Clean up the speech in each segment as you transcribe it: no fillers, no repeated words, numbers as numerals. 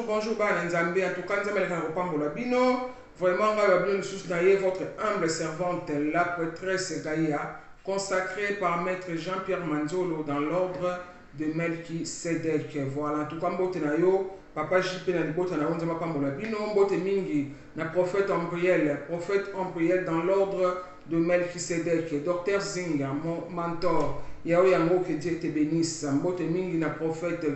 Bonjour, bana nzambe, en tout cas, nzambe lekana kopambola bino. Vraiment, votre humble servante, la prêtresse Gaïa, consacrée par Maître Jean-Pierre Manzolo dans l'ordre de Melchisedec. Voilà, en tout cas, mbote na yo, Papa JP na libota na onzama pambola bino, mbote mingi na prophète Ambriel dans l'ordre de Melchisedec. Docteur Zinga, mon mentor, yao yango que Dieu te bénisse. Mbote mingi na prophète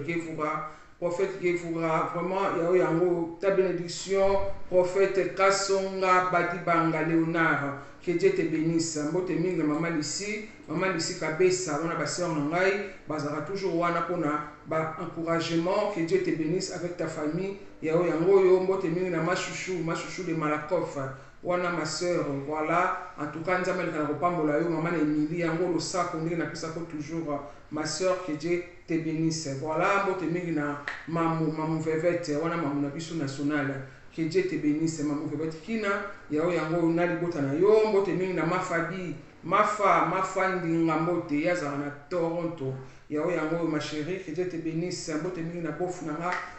Gefoura, vraiment, yao yango, ta bénédiction, prophète Kassonga, Badibanga, Léonard, que Dieu te bénisse. Mbote mingi maman Lissi Kabessa, on a ba sœur Nangai, bazara toujours wana pona, ba encouragement, que Dieu te bénisse avec ta famille. Yao yango yo, mbote mingi na ma chouchou de Malakoff. Wana ma sœur, voilà, en tout cas, nous avons maman Emilie, yango lo sa konde na pisa ko toujours ma sœur, que Dieu te bénisse. Voilà, mbote mingi na mamu vevete, wana mamu na biso national, que Dieu te bénisse, mamu vevete kina, yao yango na libota na yo, mbote mingi na ma fabi, ma ndinga mbote, yazara na Toronto, yao yango ma chérie, que Dieu te bénisse, mbote mingi na bofu na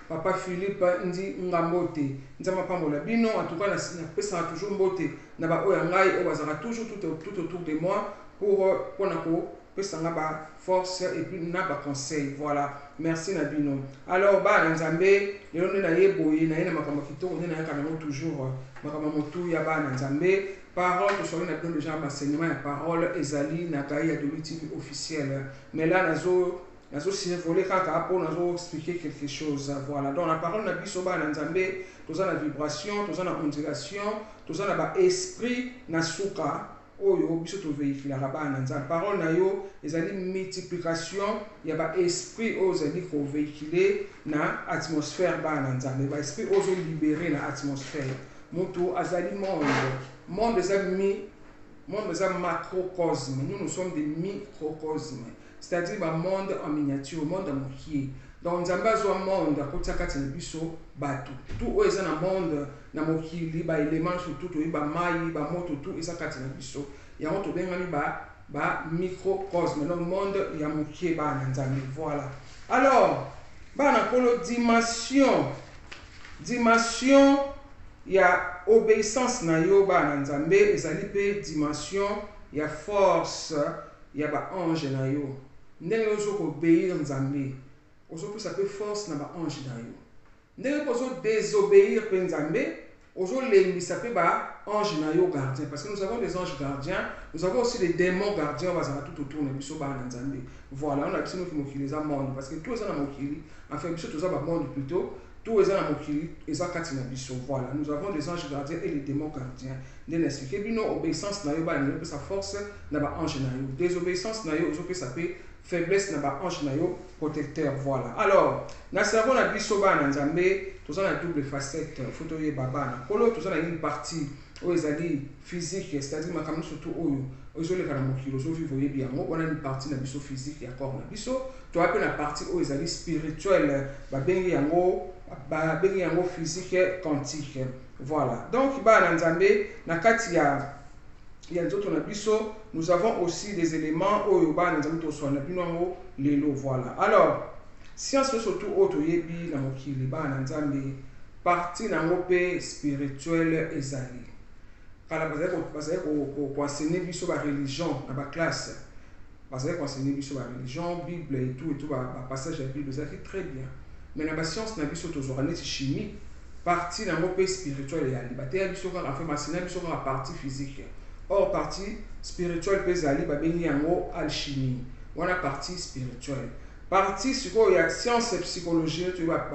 Papa Philippe ndi ngambote nzama pambola bino en tout cas na pesa toujours mbote na ba oyangai o bazara toujours tout autour de moi pour na ko pesa ngaba force et puis na ba conseil. Voilà, merci na bino. Alors ba nzambe lelo na yeboye na makambo kitoko na yakana toujours makambo motu ya ba nzambe parole to sori na bino déjà enseignement ya parole ezali na Gaïa de l'UTV officiel, mais là nazo voler kaka pour nous expliquer quelque chose. Voilà, donc la parole n'a biso ba nzambe toza na vibration, toza na ondulation, toza na ba esprit na suka oyo biso to véhicule ba nzambe. Parole na yo ezali multiplication ya ba esprit oyo ezali ko véhiculer na atmosphère ba nzambe, ba esprit oyo libérer na atmosphère. Moto azali monde est un macrocosme, nous sommes des microcosmes, c'est-à-dire un monde en miniature, un monde en mokier. Donc nous avons un monde à côté de biso batu. Tout est un monde na mokili ba éléments surtout to ba mai ba moto tout est à biso. Ya moto bengani ba microcosme, le monde ya mokier ba nzambe. Voilà. Alors, ba na kolo dimension ya obéissance na yo ba nzambe ezali pe dimension ya force ya ba ange na yo. Ndenge ozo ko obéir nzambe ozo pe sape force na ba ange na yo. Ndenge ozo désobéir pe nzambe ozo lembisa pe ba ange na yo gardien, parce que nous avons des anges gardiens, nous avons aussi des démons gardiens bazala tout autour na biso ba nzambe. Voilà, on a biso qui mokili za monde parce que tout ça na mokili en fait biso toza ba monde plutôt. Tout est dans mokili ezakati na biso. Voilà, nous avons des anges gardiens et les démons gardiens. Nous expliquer bino obéissance na yo ba na sa force na ba ange na yo. Désobéissance na yo ozope sa pe faiblesse na ba ange na yo protecteur. Voilà. Alors, na cerveau na biso ba na nzambe, tout ça na double facette. Photo ye baba na kolo, tout ça na une partie o ezali physique, c'est-à-dire makamno surtout oyo ozole kana mokili ozo vivre ye bien. On a une partie na biso physique ya corps na biso, to appelle la partie o ezali spirituelle, ba bengi yango physique quantique. Voilà, donc ba nzambe na kati ya nzoto na biso nous avons aussi des éléments oyo ba nzambe to so na bino lelo. Voilà, alors science surtout auto yebi na mokili ba nzambe partie na ngope spirituelle ezali kala bazali ko enseigner biso ba religion na ba classe, bazali ko enseigner biso ba religion, bible et tout ba passage de bible ezali très bien. Mais la science n'a pas de chimie, partie dans le spirituel et la biso ka fait masina biso ka partie physique. Or partie spirituelle pesa ali ba bengi yango alchimie. Wana partie spirituelle. Partie siko ya science psychologie tu ba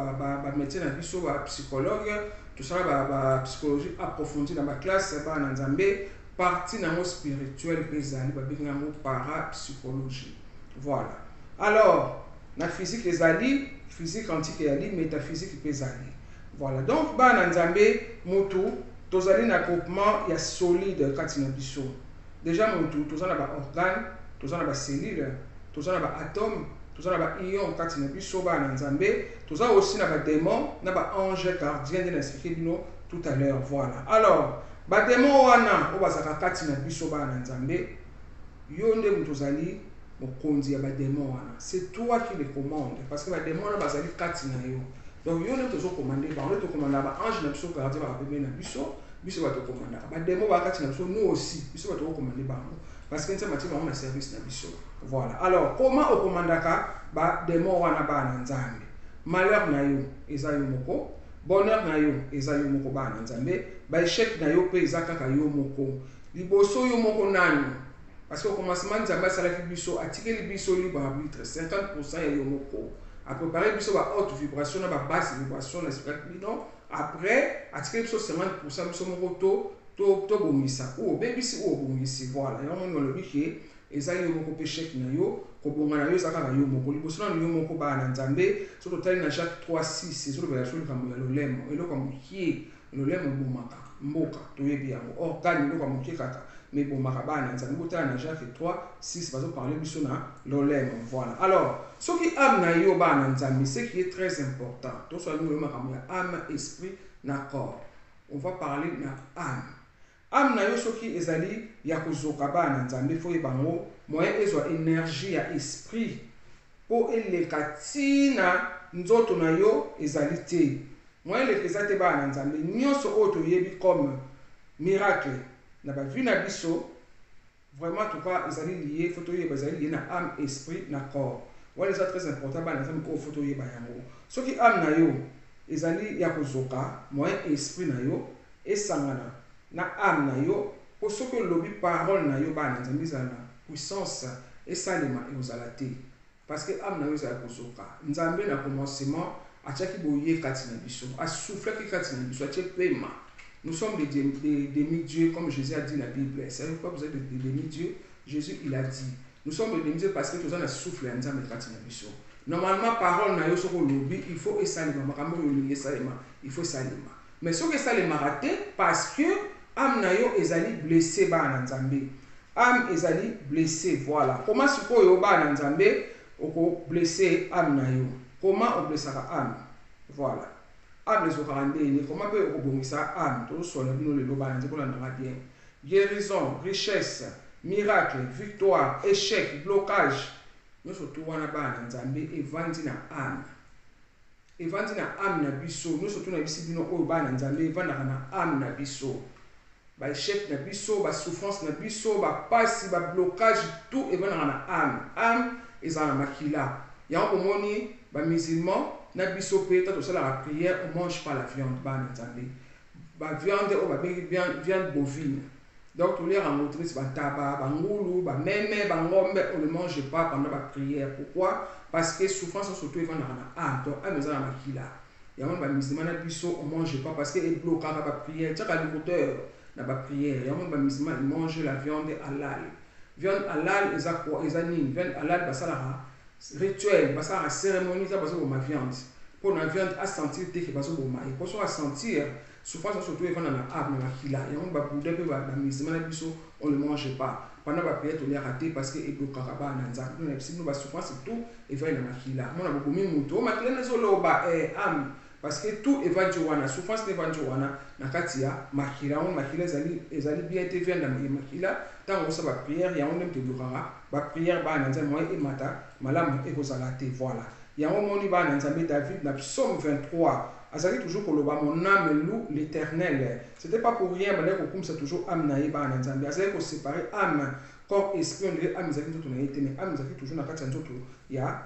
médecin na biso ba psychologue, tout ça ba psychologie approfondie dans ma classe ba na nzambe, partie dans le spirituel pesa ali ba bengi yango parapsychologie. Voilà. Alors, la physique ezali, physique quantique ezali, métaphysique ezali. Voilà. Donc, ba nzambe mutu tozali na groupement ya solide kati na biso. Déjà mutu tozana ba organe, tozana ba cellule, tozana ba atome, tozana ba ion kati na biso ba nzambe, tozana aussi na ba démon, na ba ange gardien de l'expliqué bino tout à l'heure. Voilà. Alors, ba démon wana o bazaka kati na biso ba nzambe, yo nde mutu zali mokonzi ya ba démon wana. C'est toi qui les commandes parce que ba démon wana bazali kati na yo. Donc yo nde tozo commander ba, on te commande ba ange na biso gardien ba pembe na biso. Biso ba te commandaka ba démon ba kati na biso, nous aussi biso ba te commander ba parce que nzambe mati ba service na biso. Voilà. Alors comment o commandaka ba démon wana ba na nzambe? Malheur na yo eza yo moko, bonheur na yo eza yo moko ba na nzambe, ba échec na yo pe eza kaka yo moko. Liboso yo moko nani? Parce qu'au commencement nzambe asalaki biso atikeli biso libre arbitre 50% ya yo moko. A préparer biso ba haute vibration na ba basse vibration na spirit bidon. Après, atikeli biso 50% biso moko to bomisa ou bebisi ou bomisi. Voilà. Et on a le biché ezali yo moko péché na yo ko bonga na yo saka yo moko liboso na yo moko ba na nzambe so total na Jacques 3:6 c'est le verset comme le lemo et le comme qui le lemo bomaka mboka to yebi yango organe le comme qui kaka mais bomaka ba na nzambe total na Jacques 3:6 bazo parler biso na le lemo. Voilà. Alors ce qui âme na yo ba na nzambe c'est qui est très important to so le makambo ya âme esprit na corps. On va parler na âme. Âme na yo soki ezali ya kozoka ba na nzambe fo yebango moyen ezwa énergie ya esprit po eleka tina nzoto na yo ezali te moyen eleka eza te ba na nzambe nyonso oyo toyebi comme miracle na ba vie na biso vraiment tout cas ezali lié faut toyeba ezali lié na âme esprit na corps wala eza très important ba na nzambe ko faut toyeba yango soki âme na yo ezali ya kozoka moyen esprit na yo esangana na âme na yo po soki olobi parole na yo ba na nzambe ezala puissance esalema ekozala te parce que âme na yo ezala kozoka nzambe na commencement atiaki boye kati na biso asoufflaki kati na biso atie pema. Nous sommes des demi-dieux comme Jésus a dit dans la Bible. C'est pourquoi vous êtes des demi-dieux. Jésus il a dit nous sommes des demi-dieux parce que nous avons souffle à nzambe kati na biso. Normalement parole na yo soko lobi il faut esalema makambo yo lingi esalema il faut esalema mais soki esalema raté parce que âme na yo ezali blessé ba na nzambe. Âme ezali blessé. Voilà. Comment sikoyo ba na nzambe oko blessé âme na yo? Comment on blessera âme? Voilà. Âme les okarandeni. Comment peut on bongisa âme? Tout ça le bino le ba na nzambe na bien. Guérison, richesse, miracle, victoire, échec, blocage. Nous surtout wana ba na nzambe evandi na âme. Evandi na âme na biso. Nous surtout na bisi bino oyo ba na nzambe evanda na âme na biso. Ba échec na biso, ba souffrance na biso, ba passe, ba blocage, tout est venu dans la âme. Âme est dans la makila. Il y a un moment ba musulman na biso pe ta to sala la prière, on mange pas la viande ba nzambe. Ba viande o ba viande bovine. Donc tous les rencontrer ba taba, ba ngulu, ba meme, ba ngombe, on ne mange pas pendant la prière. Pourquoi? Parce que souffrance surtout est venu dans la âme. Donc âme est dans la makila. Il y a un musulman na biso, on mange pas parce que est bloqué dans la prière. Tu as l'écouteur na ba prière. Il y a un musulman il mange la viande halal. Viande halal eza quoi? Eza nini? Viande halal basala rituel, basala cérémonie ça baso ma viande. Pour la viande à sentir te que baso boma. Et pour ça sentir souffrance surtout est dans la âme na kila. Il y a un bouddha pe ba musulman na biso on ne mange pas. Pendant la prière on est raté parce que est bloqué ba na nzambe. Nous na si nous ba souffrance tout et va na kila. Mon na bokomi muto makila na zolo ba âme. Parce que tout évangélique, souffrance évangélique, na katia makila, on makila ezali bien te vient dans makila. Tant on sa prière, ya on même te bloquera. Ba prière ba nanza moi et mata, malam e kozala te voilà. Ya on moni ba nanza David na Psaume 23. Azali toujours pour le bas mon âme loue l'Éternel. C'était pas pour rien, mais là comme c'est toujours âme na ba nanza. Azali ko séparer âme, corps, esprit, on dirait âme zaki tout na été mais âme zaki toujours na katia nzoto ya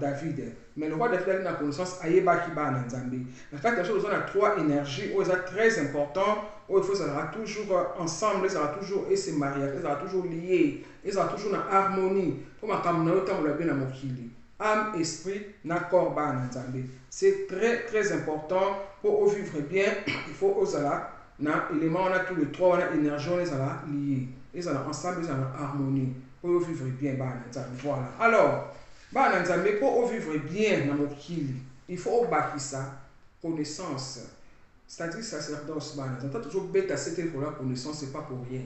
David. Mais le roi David a une connaissance ayeba ki ba na nzambe. Na kati ya chose on a trois énergies, o est très important, o il faut ça sera toujours ensemble, ça sera toujours et se marier, ça sera toujours lié, ça sera toujours na harmonie. Pour ma kamna yo tam la bien na mokili. Âme, esprit, na corps ba na nzambe. C'est très important pour vivre bien, il faut osala na élément on a tous les trois, on a énergie, on les a liés. Ils sont ensemble, ils sont en harmonie. pour vivre bien bana nzambe. Voilà. Alors bana nzambe pour vivre bien na mokili, il faut obakisa connaissance. C'est-à-dire sacerdoce bana nzambe. Toujours bête à cette école connaissance, c'est pas pour rien.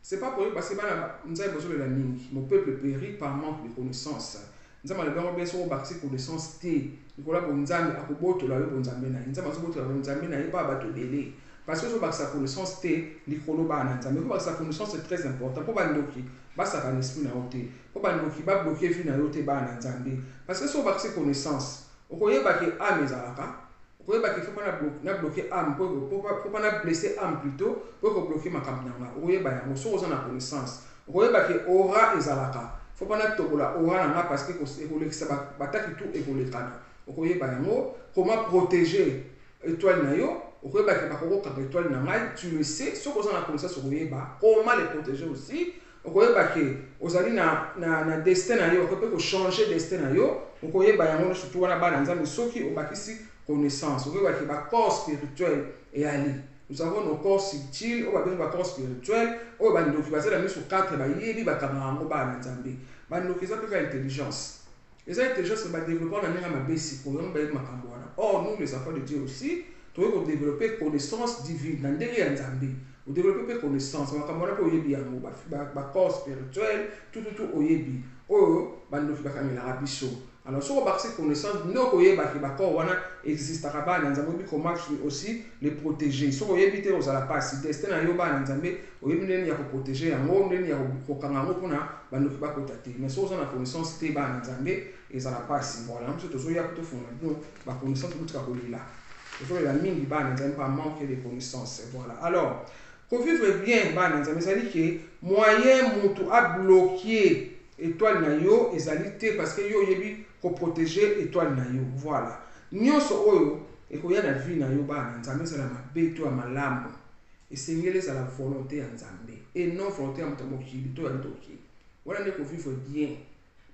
C'est pas pour rien parce que bana nzambe besoin de la mingi. Mon peuple périt par manque de connaissance. Nzambe le bango beso obakisa connaissance té. Nikola bo nzambe akoboto la yo bo nzambe na. Nzambe akoboto la bo nzambe na ba bato belé. Parce que sa connaissance té likolo bana nzambe. Ko sa connaissance c'est très important pour bandoki. Ba sa ka esprit na oté. Pour bandoki ba bloquer fi na yoté bana nzambe. Parce que so bakisa connaissance. Okoyeba ke ame ezalaka. Okoyeba ke faut pas na bloquer ame pour pas na blesser ame plutôt pour ko bloquer makambo nanga. Okoyeba yango so oza na connaissance. Okoyeba ke aura ezalaka. Faut pas na tokola aura nanga parce que ekolekisa bataki tout ekolekana. Okoyeba yango comment protéger étoile na yo. Okoyeba ke bakoko ka étoile na ngai, tu le sais, so ko oza na connaissance okoyeba comment les protéger aussi. Okoyeba ke ozali na destin na yo, okoyeba ko changer destin na yo. Okoyeba yango surtout wana bana nzambe soki obakisi connaissance. Okoyeba ke ba corps spirituel et ali. Nous avons nos corps subtils, on va bien ba corps spirituel, on va ndoki basala miso 4 ba yebi ba kamanga bana nzambe. Ba ndoki za pe intelligence. Les intelligence ba développer na ninga mabesi ko yon ba makambo wana. Or nous les enfants de Dieu aussi, tu veux développer connaissance divine dans derrière nzambe. Vous développez connaissance, makambo wana ko yebi yango ba corps spirituel, tout oyebi. Oh ba ndoki ba kamela rabiso. Alors, si on a connaissance, nous avons existe à Rabat, nous avons comment aussi les protéger. Si on a évité aux alapas, si destin à Yoba, nous avons protéger, nous avons mais si on a connaissance, nous avons alapas, voilà, nous avons connaissance de notre là. Il faut la mine, nous avons pas manquer de connaissances. Voilà. Alors, pour vivre bien, ça veut dire que moyen à bloquer étoile na yo ezalité parce que yo yebi ko protéger étoile na yo. Voilà. Nyonso oyo ekoya na vie na yo bana nzambe sala mabeto ya malamu. Esengele za la volonté ya nzambe et non volonté ya mtamokili to ya ndoki. Voilà ne ko vivre bien.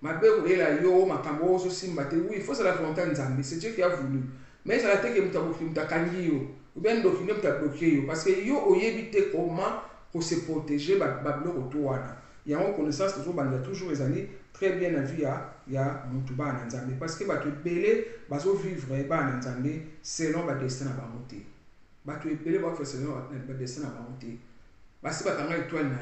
Mabeko ela yo makambo ozo simba te oui, il faut la volonté ya nzambe, c'est Dieu qui a voulu. Mais ça la teke mtamokili mtakangi yo. Ou bien ndoki ne mtabloquer yo parce que yo oyebi te comment ko se protéger ba bloko to wana. Il y a une connaissance toujours les années très bien à vie il y a mutuba na nzambe parce que bato belé bazo vivre ba na nzambe selon ba destin na ba monter bato belé ba faire selon ba destin na ba monter basi bakanga étoile na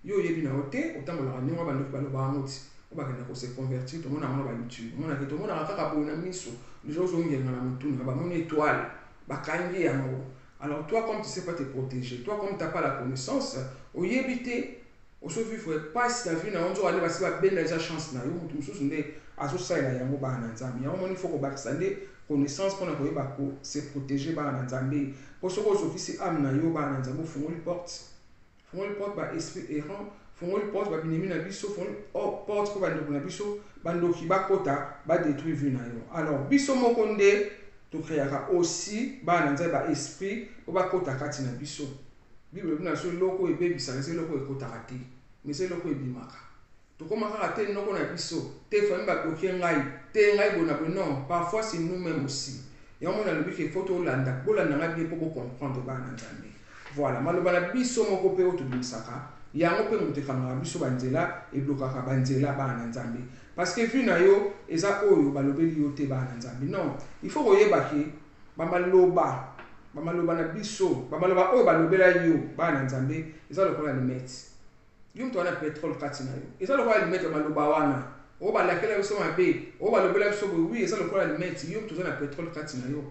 yo yebi na oté otambola nyonga ba ndoko ba ba moti o ba kana ko se convertir to mona ba YouTube mona ke to mona kaka bo na miso les gens ont ngena na mutuna ba mona étoile bakangi yango. Alors toi comme tu sais pas te protéger, toi comme tu n'as pas la connaissance, au yebité oso vivre pas si la vie na onzo aller basi ba benda eza chance na yo mutu mususu nde azo sala yango ba na nzambe yango moni faut ko bakisa nde connaissance pour na koyeba ko se protéger ba na nzambe po soko ofisi am na yo ba na nzambe fungoli porte ba esprit errant fungoli porte ba binemi na biso fungoli porte ko ba ndoko na biso ba ndoki ba kota ba détruire vie na yo. Alors biso moko nde to créera aussi ba na nzambe ba esprit ko ba kota kati na biso. Bible na so loko ebebisa se loko ekotaka te mais c'est loko ebimaka to komaka te noko na biso te fami ba bloquer ngai te ngai bona non parfois c'est nous-mêmes aussi et on a le but qu'il faut olanda bolanda ngai bien pour comprendre ba na nzambe. Voilà maloba na biso moko pe otubimisaka yango pe mutekanga biso banzela e blokaka banzela ba na nzambe parce que vu na yo eza oyo balobeli yo te ba na nzambe. Non, il faut oyeba ke bamaloba na biso bamaloba oyo balobela yo bana nzambe eza lokola limete yo mto wana pétrole kati na yo eza lokola limete bamaloba wana o balakela biso mabe o balobela biso oui eza lokola limete yo mto na pétrole kati na yo.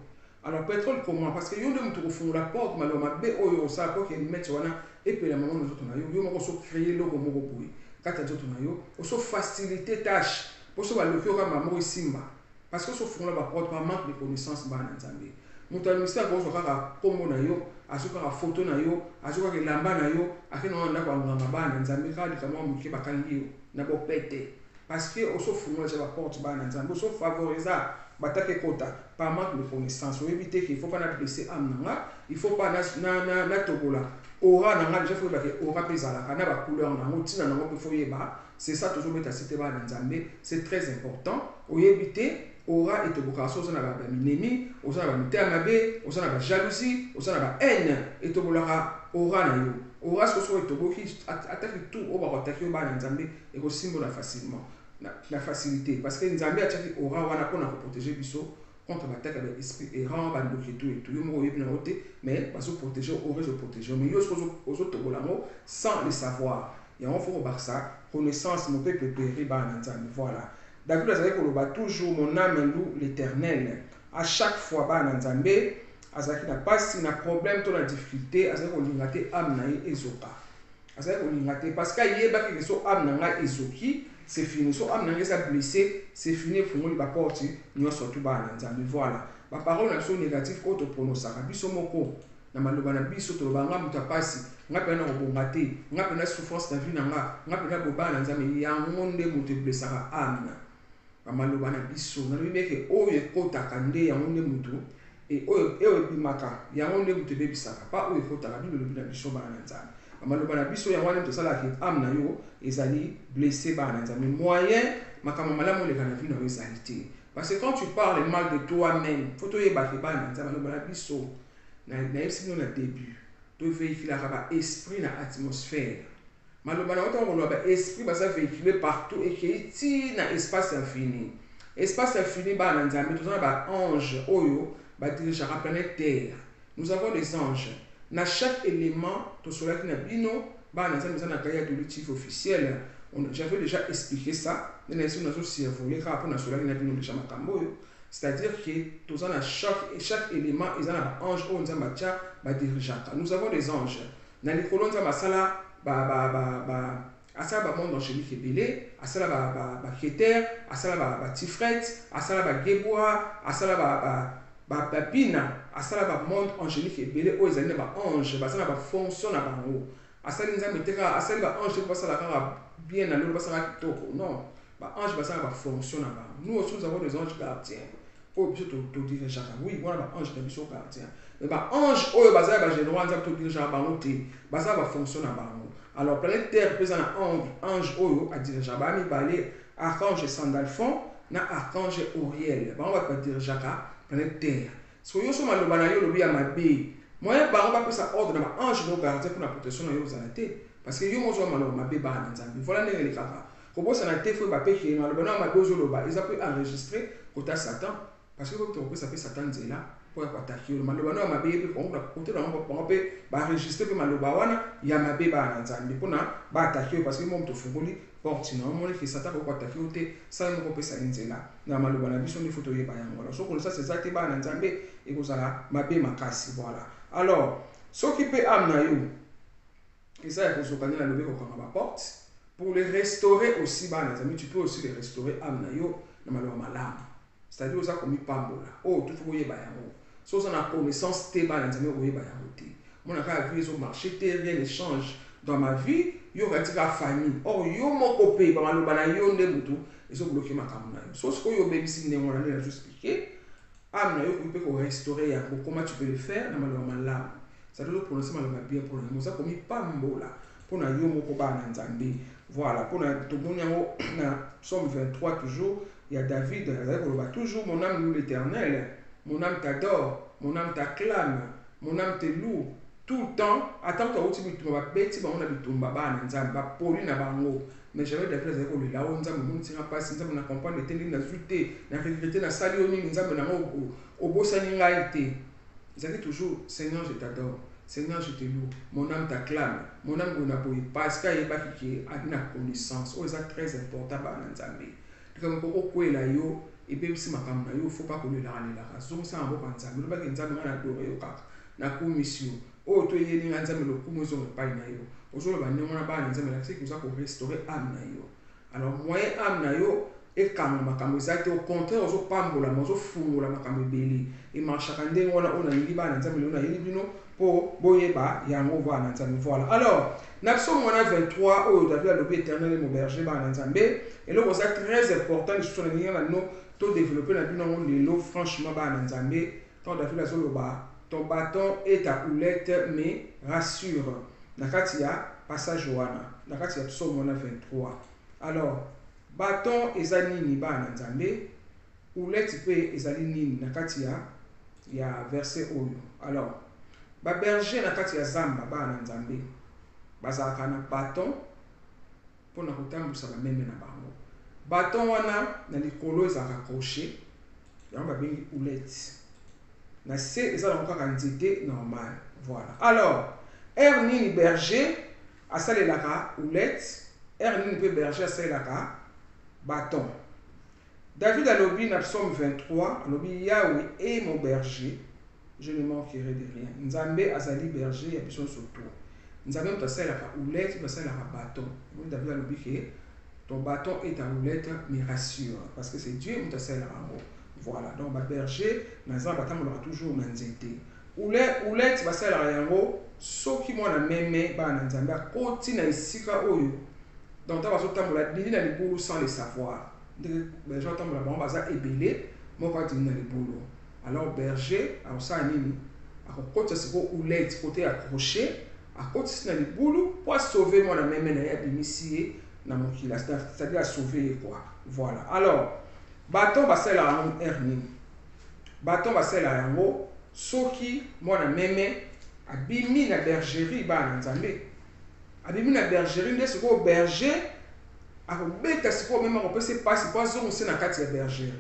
Alors pétrole comment parce que yo nde mto kofungula porte maloba mabe oyo osala po ke limete wana epela mama na zoto na yo moko so créer loko moko boye kati ya zoto na yo oso faciliter tâche poso baloki yo kama moko simba parce que so fungula ba porte par manque de connaissance bana nzambe. Mutu administra ko kaka kombo na yo azuka ka photo na yo azuka ke lamba na yo akino na kwa nganga bana nzambe kali kama muke bakangi yo na bo pete parce que oso fungula ja ba porte bana nzambe oso favoriser batake kota par manque de connaissance ou éviter qu'il faut pas na blesser amnanga il faut pas na tobola aura nanga déjà faut que aura pesala kana ba couleur na mutina na ngo faut yeba c'est ça toujours mettre cité bana nzambe c'est très important ou éviter aura et toboka so na ba minemi osana ba mitamabe osana ba jalousie osana ba haine et tobola aura na yo aura ce que soit toboki attaque tout au ba attaquer ba nzambe et ko simbola facilement la facilité parce que nzambe attaque aura wana pour protéger biso contre l'attaque de l'esprit errant ba ndoki tout et tout yo mo yebina roté mais pas se protéger aurait se protéger mais yo so tobolango sans le savoir et on faut voir ça connaissance mon peuple péri ba nzambe voilà David a dit que toujours mon âme loue l'Éternel à chaque fois ba nzambe azaki na pasi na problème to na difficulté azaki kolingate âme na ye ezoka azaki kolingate parce que yeba que so âme na nga ezoki c'est fini so âme na nga sa blessé c'est fini fungoli ba porte nyonso to ba nzambe voilà ba parole na so négatif auto pronosaka biso moko na maloba na biso to ba nga muta pasi nga pena kobonga te nga pena souffrance na vie na nga pena boba na nzambe yango nde muto blessaka âme ba maloba na biso na lobi ke oyo ekotaka nde yango nde muto et oyo bimaka yango nde muto bebisaka pa oyo ekotaka bible lobi na biso ba na nzambe ba maloba na biso yango nde tosala ke âme na yo ezali blessé ba na nzambe moyen makambo malamu leka na vie na yo ezali te parce que quand tu parles mal de toi-même faut toyeba ke ba na nzambe maloba na biso na yebisi bino na début to véhiculaka ba esprit na atmosphère maloba na otango ba esprit basa véhiculer partout et que ti na espace infini ba na nzambe tozana ba ange oyo ba diriger la planète Terre. Nous avons des anges. Dans chaque élément, tout cela qui n'a bino, ba na nzambe na kaya de l'outil officiel. J'avais déjà expliqué ça. Dans les nous cerveau, les rapports na cela qui n'a bino déjà makambo. C'est-à-dire que tout ça chaque élément ils ont un ange ou nzamba tia ba diriger. Nous avons des anges. Dans les colonnes nzamba sala asala ba monde angélique ebele asala ba keter asala ba tifret asala ba geboa asala ba pina asala ba monde angélique ebele o ezali na ba ange basala ba fonction na bango asali nzambe teka asali ba ange basala kaka bien na lolo basala kitoko non ba ange basala ba fonction na bango nous aussi nous avons des anges gardiens o biso to dire chaka oui voilà ba ange na biso gardien mais ba ange oyo basala ba général nzambe to dire chaka bango te basala ba fonction na bango alors planète terre pesa na ange oyo a dirija ba mibale archange Sandalphon na archange Uriel bango ba dirija ka planète terre so yo so maloba na yo lobi ya mabe moyen bango ba pesa ordre na ba ange no garder pour la protection na yo za te parce que yo mo zo maloba mabe ba na nzambe voilà ndenge le kaka ko bosa na te fo ba pe ki maloba na mabe zo loba ils a pu enregistrer kota Satan parce que ko to sa pe Satan zela pour attaquer le maloba na mabe pe ko côté na bango pe ba enregistrer pe maloba wana ya mabe ba na nzambe pour na ba attaquer parce que mo to fungoli porte na mo le Satan ko attaquer ote ça mo ko pe sa nzela na maloba na biso ni photo ye ba yango alors so ko ça c'est ça te ba na nzambe et ko sala mabe makasi voilà alors ce qui peut amener yo et ça il faut se connaître na lobe ko kanga ba porte pour les restaurer aussi ba na nzambe tu peux aussi les restaurer amener yo na maloba malamu c'est-à-dire ça comme pambola oh tout faut ye ba yango so ça na connaissance te ba na nzambe ko ye ba yango te mon aka vie au marché te rien ne change dans ma vie yo katika famille or yo moko pe ba maloba na yo nde mutu ezo bloquer makambo na yo so ce que yo bebisi ne ngona na expliquer amna yo ko peut restaurer ya comment tu peux le faire na maloba malamu ça doit prononcer maloba bien pour nous ça comme pambola pour na yo moko ba na nzambe voilà pour na to bonyango na Psaume 23 toujours il y a David toujours mon âme loue l'Éternel mon âme t'adore mon âme t'acclame mon âme te loue tout le temps attends toi aussi tu vas bêti ba on a bitumba ba na nzambe ba poli na bango mais j'avais des plaisirs ko le la on nzambe mon tira pas nzambe na comprendre le tending na zuté na regretter na sali o mingi nzambe na mo obosani ngai te ils toujours Seigneur je t'adore Seigneur je te loue mon âme t'acclame mon âme gona boy parce qu'il y a pas qui a une connaissance oh c'est très important ba na nzambe comme ko okwela yo et puis si makambo na yo faut pas ko le la la so ça en bo nzambe lo ba nzambe na adore yo kaka na commission oh to yeli nzambe lo kumo zo pa na yo ozolo ba nyona ba nzambe la c'est que ça pour restaurer âme na yo alors moyen âme na yo et quand makambo ça au contraire ozo pambola mozo fungola makambo beli et marcha kande ngona ona yili ba nzambe lo na yili bino pour boyeba yango va na nzambe voilà alors na Psaume 23 oh David a lobé éternel mon berger ba na nzambe et là c'est très important que sur les no to développer na bino lelo franchement ba na nzambe quand David a zoloba ton bâton et ta houlette me rassure nakati ya passage wana nakati ya Psaume 23 alors bâton ezali nini ba na nzambe houlette pe ezali nini nakati ya verset oyo alors ba berger nakati ya zamba ba na nzambe bazalaka na bâton mpona kotambwisa bameme na bango. Bâton wana na likolo ezalaka crochet yango babengi houlette. Na se ezalaka kaka nzete normal. Voilà. Alors nini berger asalelaka houlette, nini mpe berger asalelaka bâton. David alobi na psaume 23 alobi Yahweh est mon berger, je ne manquerai de rien. Nzambe azali berger ya biso soto. Nzambe moto asalelaka houlette, moto asalelaka bâton. David alobi ke ton bâton et ta houlette me rassure parce que c'est Dieu moto asalelaka yango. Voilà. Donc ba berger na nzambe atambolaka toujours na nzete. Houlette basalelaka yango soki mwana meme bana nzambe akoti na esika oyo. Donc ta bazotambola dili na libulu sans le savoir. Berger atambola bango baza ebele moko atindi na libulu. Alors berger akosala nini? Akokotisa siko houlette côté ya crochet, akotisi na libulu pour sauver mwana meme na ye abimisi ye na mokila, c'est-à-dire à sauver quoi. Voilà. Alors bâton basalelaka yango nini? Bâton basalelaka yango soki mwana meme abimi na bergerie bana nzambe. Abimi na bergerie nde siko berger akobeta siko meme akopesa pasi po azongisa na kati ya bergerie.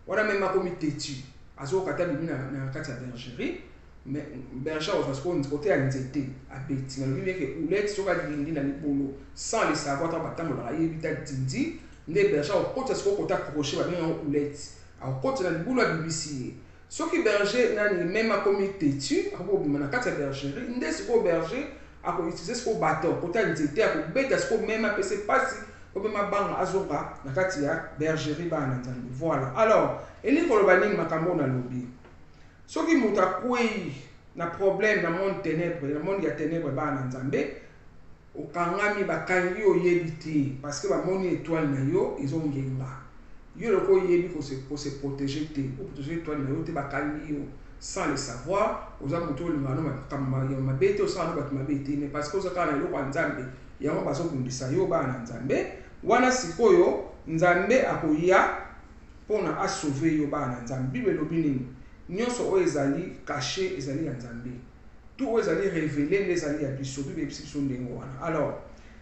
Wana meme akomi têtu. Azokata abimi na kati ya bergerie. Mais berger ozwa siko côté ya nzete abeti. Nalobi ke houlette soki adindi na libulu sans le savoir ta batambolaka yebi ta dindi. Nde berger akokota siko kota crochet babengi yango houlette. Akokota na libulu abibisi ye. Soki berger nani même akomi têtu akobima na kati ya bergerie nde siko berger akoutiliser siko bâton kota nzete akobeta siko même apesa pasi po mema banga azoka na kati ya bergerie bana nzambe. Voilà. Alors elingi koloba nini makambo na lobi? Soki moto akwei na problème na monde ténèbre, na monde ya ténèbre bana nzambe, okangami bakangi oyebi te parce que bamoni étoile na yo ezongenga. Yo loko yebi ko se protéger te, ko protéger étoile na yo te bakangi yo sans le savoir. Oza moto olingano mabete osala no bato mabete mais parce que ozaka na eloko ya nzambe yango bazobundisa yo bana nzambe. Wana sikoyo nzambe akoya mpona asauve yo bana nzambe. Bible elobi nini? Nyonso oyo ezali caché ezali ya nzambe, tout oyo ezali révélé nde ezali ya biso. Bible ebisi biso ndenge wana. Alors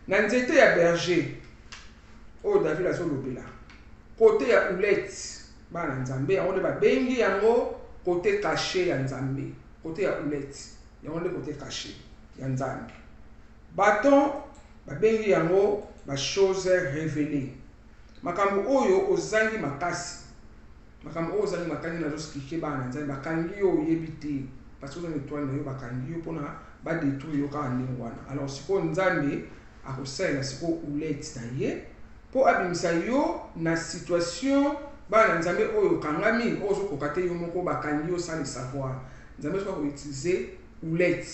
na nzete ya berger oyo David azolobela côté ya houlette bana nzambe yango nde babengi yango côté caché ya nzambe. Côté ya houlette yango nde côté caché ya nzambe. Bâton babengi yango ba chose révélée. Makambo oyo ozangi makasi, makambo oyo ozangi makasi na expliquer bana nzambe bakangi yo oyebi te parce que ozangi étoile na yo bakangi yo mpona badétruire yo kaka ndenge wana. Alors sikoyo nzambe akosalela sikoyo houlette na ye mpo abimisa yo na situation bana nzambe oyo okangami oyo ozokoka te yo moko bakangi yo sans le savoir. Nzambe soki akoutilize houlette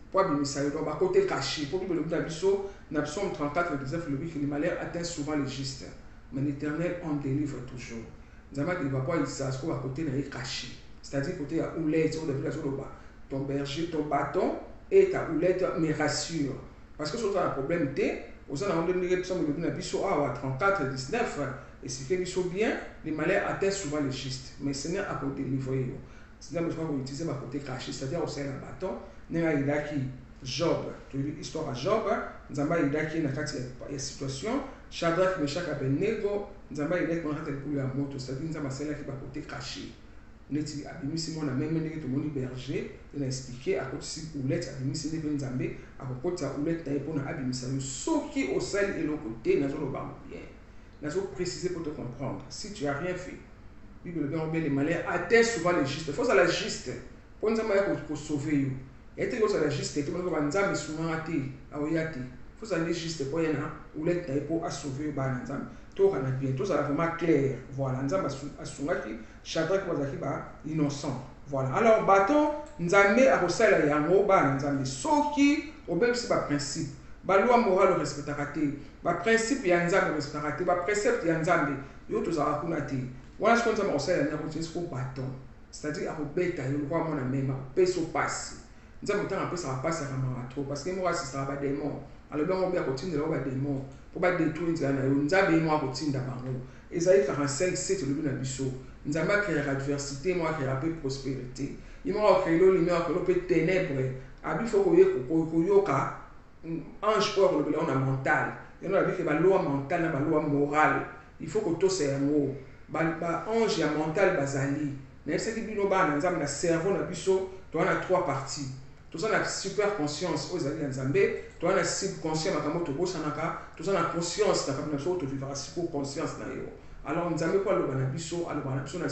mpo abimisa yo donc bakote caché. Mpo Bible elobi na biso na psaume 34 19 elobi ke le malheur atteint souvent le juste mais l'Éternel en délivre toujours. Nzambe adélivre po ayisa sikoyo bakote na ye caché, c'est-à-dire côté ya houlette oyo David azoloba ton berger, ton bâton et ta houlette me rassure. Parce que soki oza na problème te oza na ngo ndenge psaume elobi na biso awa 34 19 explique biso bien le malheur atteint souvent le juste mais Seigneur akodélivre yo. Nzambe soki akoutilize bakote caché, c'est-à-dire osalela bâton ndenge ayelaki Job. Toyebi histoire ya Job, nzambe ayelaki na kati ya situation Shadrach, Meshach, Abednego, nzambe ayelaki na kati ya libulu ya moto, c'est-à-dire nzambe asalelaki bakote caché. Neti abimisi mwana meme ndenge tomoni berger na expliquer akotisi houlette abimisi ndenge nzambe akokotisa houlette na ye mpona abimisa yo soki osali eloko te. Nazoloba bien, nazo préciser pour te comprendre. Si tu as rien fait, Bible bien bien les malheurs atteint souvent les justes. Il faut ça la juste pour nzambe ya sauver yo. Et te ça la juste te moko banzambe sunga te aoya te. Il faut ça les juste pour yana houlette na ye pour sauver bana nzambe. To kana bien, tout ça vraiment clair. Voilà, nzambe asungaki Shadrach bazaki ba innocent. Voilà. Alors bâton nzambe akosala yango bana nzambe soki obebisi ba principe, ba loi morale respectaka te, ba principe ya nzambe respectaka te, ba précepte ya nzambe yo tozala kuna te. Wana siko nzambe akosala yango akotisi ko bâton, c'est-à-dire akobeta yo kwa mona mema peso pasi. Nzambe tanga pesa pasi ya kamara trop parce que moi assistera ba démon. Alors bien on bien continuer ba démon pour ba détruire nzana yo nzambe mo akotinda bango. Esaïe 45:7 le na biso. Nzambe a créé l'adversité, moi créé la prospérité. Il m'a créé le lumière, créé le ténèbre. Abi faut koyoka ange oyo on a mental et on a vu que ba loi mental na ba loi morale il faut que to c'est yango ba ange ya mental bazali mais ce qui bino bana nzambe na cerveau na biso to na trois parties to ça na super conscience aux ali nzambe to na subconscient makambo to bosanaka to ça na conscience na kamna so to vivra super conscience na yo alors nzambe kwa lo bana biso alo bana biso na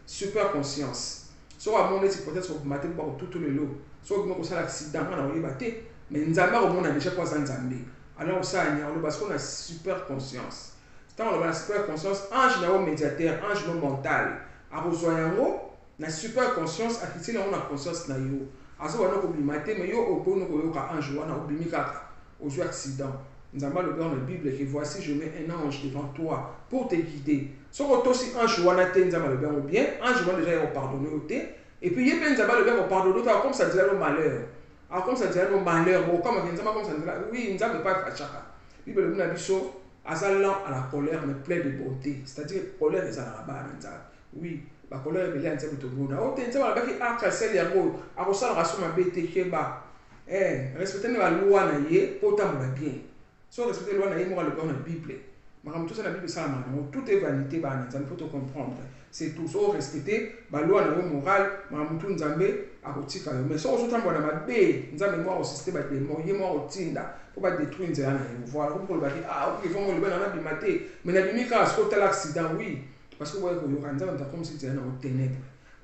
super conscience so a monde si peut-être que matin ba tout le lot so ko ça l'accident na oyeba te mais nzambe ko mona déjà kwa nzambe alors ça nya lo parce qu'on a super conscience tant on a super conscience ange na médiateur ange no mental a besoin yango na super conscience a kitile on a conscience na yo aso wana ko bimate mais yo okono ko yo ka ange wana obimi kaka au jeu accident nzamba le dans la Bible que voici je mets un ange devant toi pour te guider so ko to si ange wana te nzamba le bien ou bien ange wana déjà pardonné au te et puis yé nzamba le bien pardonné comme ça dit le malheur alors comme ça dit le malheur bon comme nzamba comme ça dit oui nzamba pas fachaka Bible le na biso azalant à la colère mais plein de bonté c'est-à-dire colère est à la bas nzamba oui ba colère belé nzamba to bona o te nzamba ba ki akasel yango akosala raso mabete keba respecter la loi na ye pour tambola bien so respecter la loi na ye mo le dans la Bible makamto ça la Bible ça makamto tout est vanité ba nzamba faut te comprendre c'est tout so respecter ba loi na yo morale makamto nzambe akotika yo mais so so tambola mabe nzambe mo assister ba démon ye mo otinda pour pas détruire nzela na yo voilà pour ba ok faut mo le na bimate mais na bimika so tel accident oui parce que vous voyez que nzambe comme si c'était dans ténèbres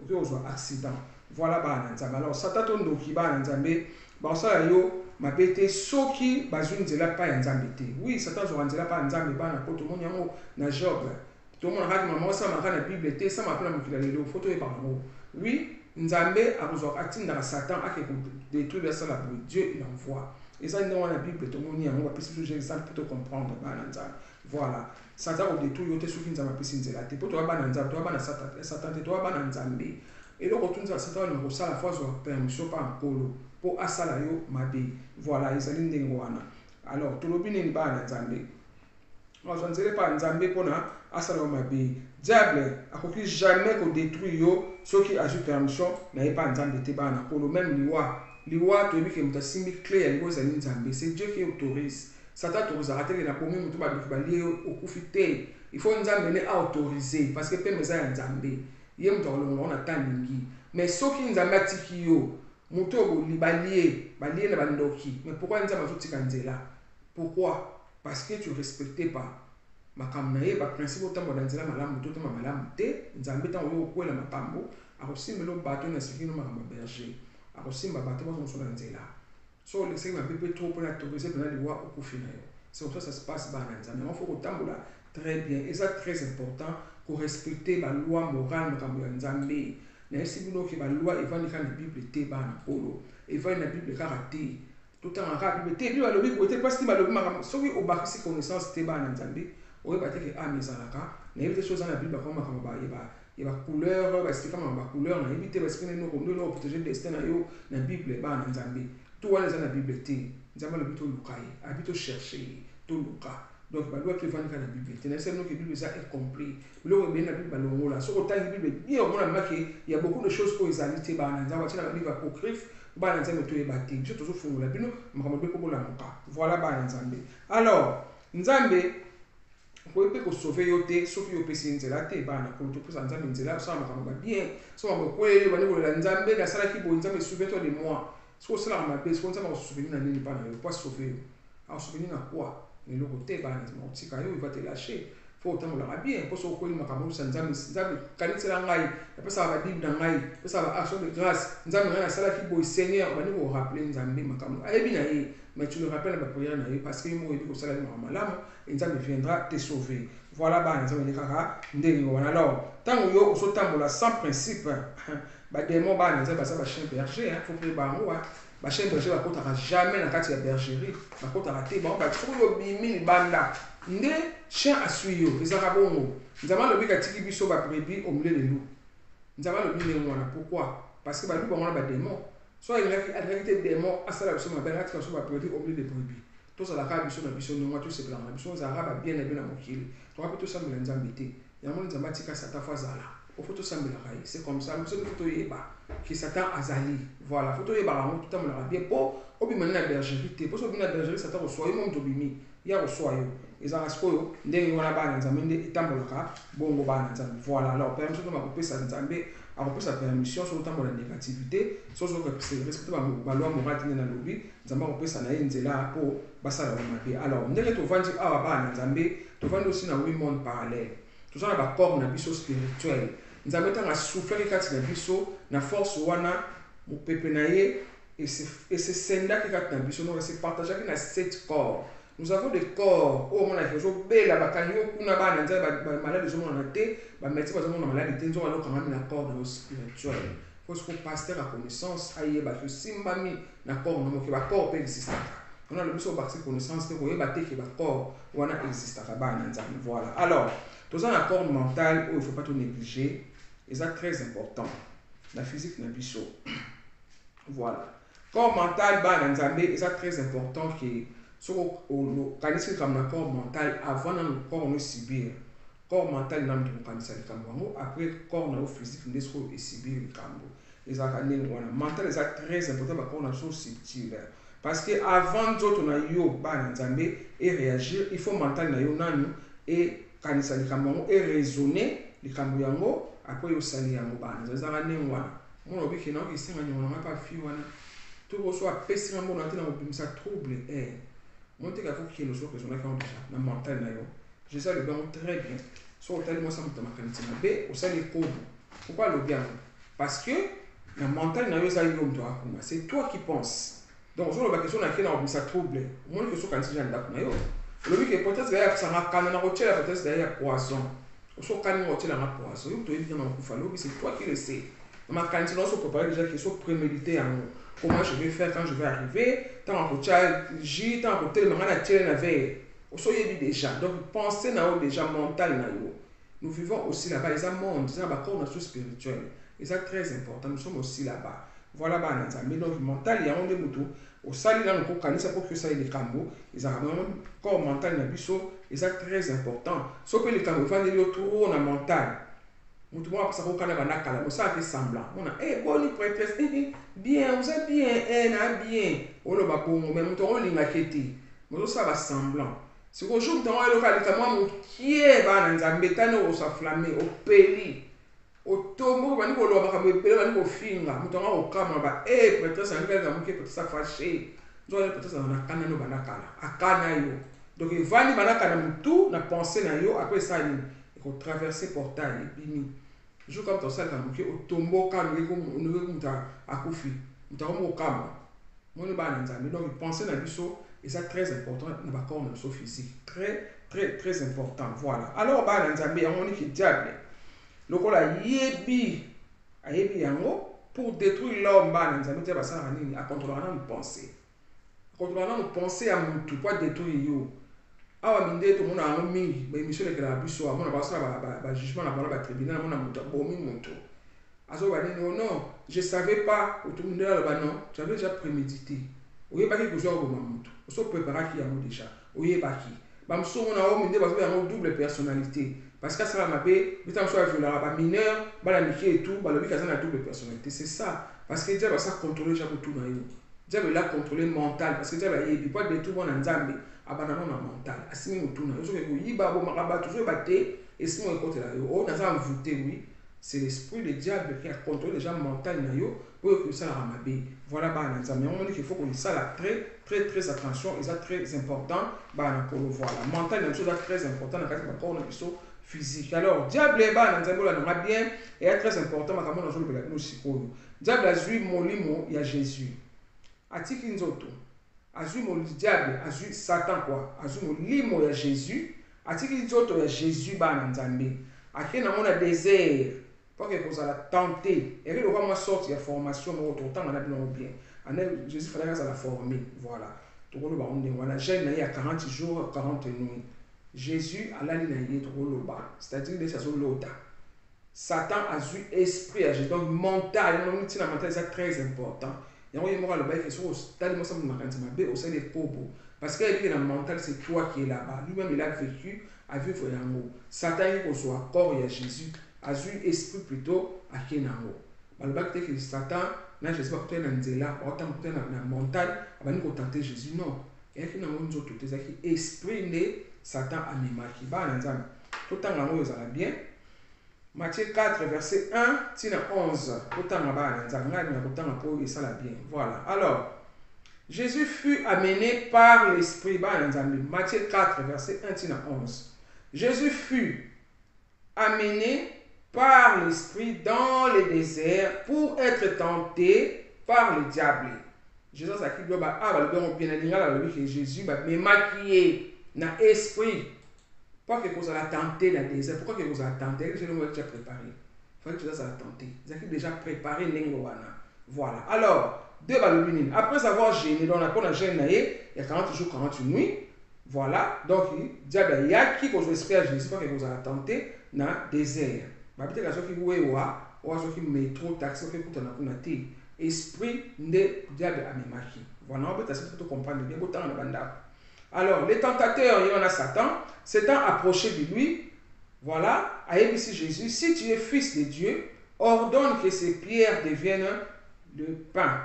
ok on accident voilà ba nzambe alors satato ndoki ba nzambe ba ça yo mabete soki bazuni nzela pa ya nzambe te oui satan zo nzela pa nzambe ba na ko to moni yango na Job to mona ka maman ça ma na Bible te ça ma pela mokila lelo photo e bango oui nzambe akozo atinda satan ake ko détruire ça la Dieu il envoie et ça dans la Bible to moni yango ba pesi toujours exemple pour te comprendre ba nzambe voilà satan ko détruire yote soki nzambe pesi nzela te pour to ba nzambe to ba na satan te to ba na nzambe et donc on tunza satan on ça la fois zo permission pa nkolo pour asala yo mabe voilà ezali ndenge wana alors tolobine ni ba nzambe on nzele pa nzambe pona asala yo mabe diable akoki jamais ko détruire yo soki a eu permission na ye pa nzambe te ba na kolo même liwa to ebi ke mutasimbi clé ya ngo ezali nzambe c'est Dieu qui autorise satan autorise arrêter na pomi mutu ba lié au kufite il faut nzambe ne autoriser parce que pe meza ya nzambe ye mutu on attend mingi mais soki nzambe atiki yo mutu balie na bandoki mais pourquoi nzambe azotika nzela pourquoi parce que tu respectais pas makambo na ye ba principe otambo na nzela malamu to tama malamu te nzambe tan yo okwela makambo akosimela bato na sikino makambo berger akosimba bato bazo na nzela so le sema bébé trop pour la autoriser pour aller voir au kufina yo c'est comme ça se passe ba na nzambe il faut otambola très bien et ça très important pour respecter la loi morale makambo ya nzambe na esi bino ke ba loi evani ka na Bible te ba na polo evani na Bible ka te tout en ka Bible te bio alobi ko te parce que ba lobi makambo soki obakisi connaissance te ba na nzambe o ba te ke amezalaka na yebite chose na Bible comme makambo ba yeba couleur ba expliquer makambo ba couleur na yebite ba expliquer no comme no protéger destin na yo na Bible ba na nzambe tout wana za na Bible te nzambe lo bito lukai habito chercher to luka donc ba loi qui vient dans la Bible c'est nécessaire que la Bible soit incompris le bien la Bible longola so autant la Bible bien on a marqué il y a beaucoup de choses que ils alités ba na nzambe tina livre apocryphe ba na nzambe to ebati je toujours fungula bino makambo ko bola muka voilà ba na nzambe alors nzambe ko epe ko sauver yote sauf yo pesi nzela te ba na ko to pesa nzambe nzela so makambo ba bien so makambo ko ele ba ni ko la nzambe na sala ki bo nzambe souviens-toi de moi so sala ma pesi ko nzambe ko souvenir na nini pa na yo pas sauver a souvenir na quoi mais le côté ba na tika yo il va te lâcher faut autant la bien pour so ko ni makambo sa nzambe kanitsela ngai ya pesa ba bible na ngai pesa ba action de grâce nzambe na sala ki bo seigneur ba ni ko rappeler nzambe makambo ayebi na ye mais tu le rappelles ba prière na ye parce que mo ebi ko sala ni malamu et nzambe viendra te sauver voilà ba nzambe ni kaka ndenge wana alors tango yo so tambola sans principe ba démon ba nzambe ba sa ba chien berger faut prier ba ngo ba chien berger ba kotaka jamais na kati ya bergerie ba kotaka te ba so yo bimi banda nde chien asuyo ezaka bongo nzambe lobi katiki biso ba prébi au milieu de loup nzambe lobi ne mwana pourquoi parce que ba loup ba ngona ba démon so il a réalité démon asala biso ma belle action so ba prébi au milieu de brebis to ça la ka biso na biso no tu se plan na biso za raba bien na bien na mokili to ka to sambela nzambe te ya mo nzambe tika sata fazala au faut to sambela kai c'est comme ça nous sommes to yeba que Satan azali. Voilà, faut y avoir tout le monde bien pour obimana la bergerie, pour obimana la bergerie Satan reçoit yo monde obimi, ya reçoit yo. Eza askoyo ndenge wana bana nzambe etambolaka bongo bana nzambe. Voilà, alors permission de ma kopesa nzambe a kopesa permission sur tambola négativité, sur respecter ba loi morale na lobi, nzambe kopesa na ye nzela po basala ba mabe. Alors ndenge to vandi awa bana nzambe, to vandi aussi na oui monde parallèle. Tout ça na ba corps na biso spirituel. Nzambe tanga souffler kati na biso na force wana mo pepe na ye et c'est senda qui kati na biso no se partager na 7 corps. Nous avons des corps où on a fait bela bakanyo kuna bana nzambe ba malade zo mona te ba médecin ba zo mona malade te nzo alo kanga na corps na spirituel. Faut que pasteur a connaissance aye ba que simbami na corps no ke ba corps pe existe. On a le besoin de connaissance que vous avez que ba corps wana existe ka bana nzambe. Voilà. Alors, tous un accord mental où il faut pas tout négliger. Et c'est très important. La physique n'a pas chaud. Voilà. Corps mental, c'est très important que ce qu'on comme un corps mental avant le corps nous subir. Corps mental n'a pas de après corps physique nous subir le cambo. Et ça mental c'est très important parce qu'on a chose subtile. Parce que avant d'autres on a yo et réagir, il faut mental na yo nanu et kanisa likambo et raisonner likambo yango après osali yango bana zazanga nengwana mona obiki na okisenga nyona pa fi wana to so apesi ngambo na tena obimisa trouble monte ka faut qu'il soit raisonner quand déjà na mental na yo je sais le bien très bien so otali moi ça mutama kanisa na b osali kobo pourquoi le bien parce que na mental na yo ça yo mto akuma c'est toi qui penses donc so la question na kena obimisa trouble mon que so kanisa janda kuna yo le but que peut-être ya sanga kana na rochela peut-être derrière poison so kani rochela na poison yo to bien na kufalo c'est toi qui le sais ma kanisa no so préparer déjà que so préméditer en comment je vais faire quand je vais arriver tant que j tant que tel mangana tirer na veille so yebi déjà donc penser na déjà mental na yo nous vivons aussi là-bas les monde c'est un corps na spirituel et c'est très important nous sommes aussi là-bas voilà bana nzambe donc mental ya onde mutu osali na ko kanisa pour que ça ait les cambo ils ont corps mental na biso et c'est très important so que les cambo fandi yo trop na mental mutu mo apesa ko kana bana kala mo ça fait semblant on a boni prêtresse bien vous êtes bien na bien on le ba bongo mais mutu on linga keti mo ça va semblant c'est qu'au jour dans le local kama mo kie bana nzambe tano o sa flammer au peli otombo bani ko loba ka mepele bani ko finga mutonga okama ba prêtresse angela mu ke peut-être ça fâché donc peut-être na kana no bana kala akana yo donc il va ni bana kala mutu na penser na yo après ça il faut traverser portail bini jour comme ça ka mu ke otombo ka no ko muta akufi mutonga mo okama mon bana nzambe donc penser na biso et ça très important na ba corps na so physique très important voilà alors bana nzambe on dit que diable lokola yebi ayebi yango pour détruire l'homme bana nzambe te basala nini a contrôler na pensée à mutu pour détruire yo awa minde to mona ngo mingi ba émission le kala biso amona basala ba jugement na ba tribunal mona mutu bomi mutu azo ba nini non je savais pas otuminde la ba non j'avais déjà prémédité oyeba ki kuzo ko mutu so préparer ki yango déjà oyeba ki ba msongo na o minde bazo yango double personnalité. Parce que ça m'a fait, mais tant soit violent, bah mineur, bah la miquée et tout, bah le but a double personnalité, c'est ça. Parce que Dieu va ça contrôler chaque tout dans eux. Dieu va la contrôler mental, parce que Dieu va y aller, pas de tout bon en Zambie, abandonner mon mental, assimiler tout dans eux. Parce que y va bon maraba toujours batté, et si on écoute là, on a ça envoûté oui, c'est l'esprit du diable qui a contrôlé les gens mental dans eux pour que ça la ramabe. Voilà bah en Zambie, on dit qu'il faut qu'on ça là très attention, et ça très important, bah pour le voir. La mental est une chose très importante dans le cas de on a physique. Alors, diable est bas, nous bien, et est très important, mais comment nous avons diable a joué mon limo, il y a Jésus. Atiki nzoto. A joué mon diable, a joué Satan quoi. A joué mon limo, il y a Jésus. Atiki nzoto, il y a Jésus bas dans Zambé. A qui n'a pas désert. Pas que vous allez tenter. Et le roi m'a sorti la formation, mais autant on a bien. Jésus fallait la former. Voilà. Tout le monde on a jeune il y a 40 jours, 40 nuits. Jésus a la ligne c'est-à-dire que c'est l'autre. Satan a eu esprit, donc mental, c'est très important. Il y a un moral qui est au sein des pauvres. Parce que le mental, c'est toi qui es là-bas. Lui-même, il a vécu à vivre en haut. Satan, il soit corps, il y a Jésus, a eu esprit plutôt à Kenango. balobaki te que Satan na Jésus bakutana na nzela bakutana na montagne abandi kotenter Jésus. Non, eyaki nango nzoto te, ezalaki esprit nde Satan amemaki. Bana nzambe totanga yango ezala bien. Matthieu 4 verset 1 tina 11 totanga bana nzambe ngai na kotanga po esala bien. Voilà. Alors Jésus fut amené par l'esprit. Bana nzambe Matthieu 4 verset 1 tina 11. Jésus fut amené par l'esprit dans le désert pour être tenté par le diable. Jésus a dit que Jésus mais maquillé na esprit. Pourquoi que vous allez tenter dans le désert? Pourquoi que vous allez tenter? Je l'ai déjà préparé. Il faut que Jésus allait tenter. Vous avez déjà préparé l'engoana. Voilà. Alors, deux balobines. Après avoir gêné, donc on a gêné, il y a 40 jours, 40 nuits. Voilà. Donc, il dit il y a qui vous espère à Jésus, pourquoi que vous allez tenter dans le désert. Babite la soki wewa ou soki métro taxi fait pour na té esprit de diable amemaki. Voilà, on peut essayer de comprendre bien autant le banda. Alors, les tentateurs, il y en a Satan, s'étant approché de lui, voilà, a dit Jésus, si tu es fils de Dieu, ordonne que ces pierres deviennent de pain.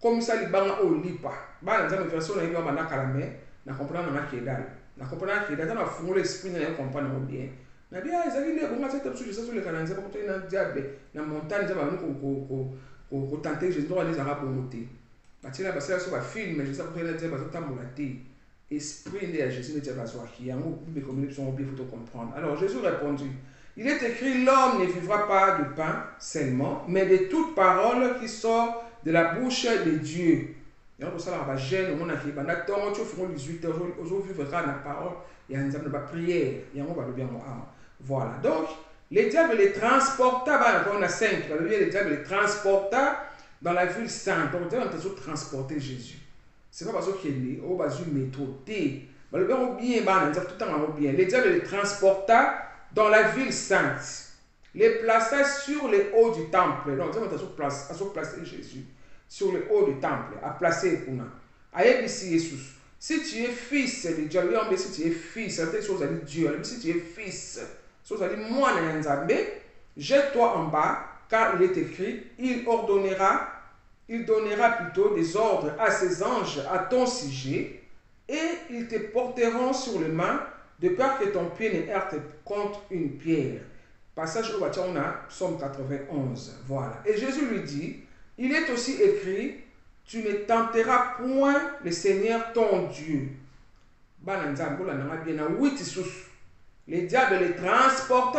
Comme ça, les bancs au lipa. Bah, dans une version, il y a un calamé, n'a comprendre na kedal. N'a comprendre kedal, n'a fumé l'esprit, n'a comprendre bien. Na bien ezali nde bonga cette absolu ça sur le canal nzeba ko na diable na montagne nzeba ko tenter Jésus doit les arabes monter batila basala so ba film Jésus ko na diable zo tambola te esprit de Jésus ne diable so qui yango bible comme ils sont bien faut comprendre. Alors Jésus répondit, il est écrit l'homme ne vivra pas de pain seulement mais de toute parole qui sort de la bouche de Dieu. Donc pour ça là va gêne on a fait banda temps tu fais 18 heures aujourd'hui vivre la parole et en examen de prière yango ba bien mo âme. Voilà, donc le diable les transporta, on a 5, le diable les transporta dans la ville sainte. Donc, le diable a transporté Jésus. Ce n'est pas parce qu'il est au bas du métro, le diable les transporta dans la ville sainte, les plaça sur les hauts du temple. Donc, le diable a placé Jésus sur les hauts du temple, a placé Kuna. Aïe, ici, Jésus. Si tu es fils de Dieu, si tu es fils, c'est chose à dire Dieu, si tu es fils, chose à dire moi, jette-toi en bas, car il est écrit, il donnera plutôt des ordres à ses anges à ton sujet, et ils te porteront sur les mains, de peur que ton pied ne heurte contre une pierre. Passage au bâtiment, on a Psaume 91. Voilà. Et Jésus lui dit, il est aussi écrit, tu ne tenteras point le Seigneur ton Dieu. Les diables les transportent,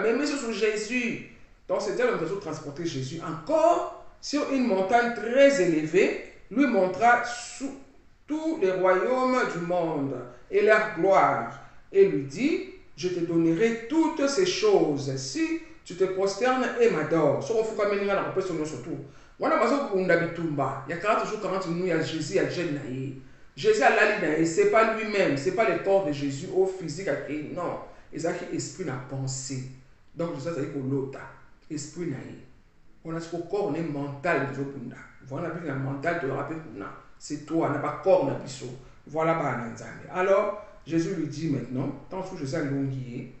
même sur Jésus. Donc, ce diable va transporter Jésus encore sur une montagne très élevée, lui montra tous les royaumes du monde et leur gloire, et lui dit, je te donnerai toutes ces choses si tu te prosternes et m'adores. Il y a 40 jours, 40 nuits, il y a Jésus, il y a Jésus. Jésus a l'ali, ce n'est pas lui-même, ce n'est pas le corps de Jésus au physique. Non, c'est l'esprit n'a pensé. Donc, Jésus a dit que l'autre, esprit n'a pas. On a ce corps, on est mental. Voilà, le mental de rappeler c'est toi, on n'a pas corps, on a plus. Voilà, alors, Jésus lui dit maintenant, tant que Jésus a longué,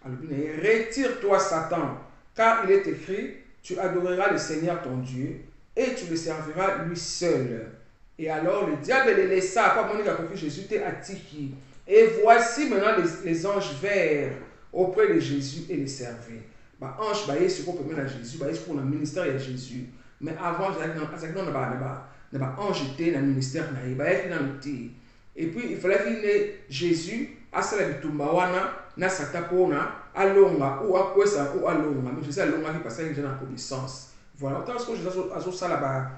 retire-toi, Satan, car il est écrit, tu adoreras le Seigneur ton Dieu et tu le serviras lui seul. Et alors le diable les laissa, pas mon que Jésus t'est attiqué. Et voici maintenant les anges verts auprès de Jésus et les servaient. Bah ange bah est ce qu'on peut mettre à Jésus, bah est pour le ministère de Jésus. Mais avant on a ange était dans le ministère na bah est dans le thé. Et puis il fallait qu'il Jésus à cela bitumbawana na satapona alonga ou akwesa ou alonga mais Jésus alonga qui passait dans la connaissance. Voilà, autant que Jésus a ça là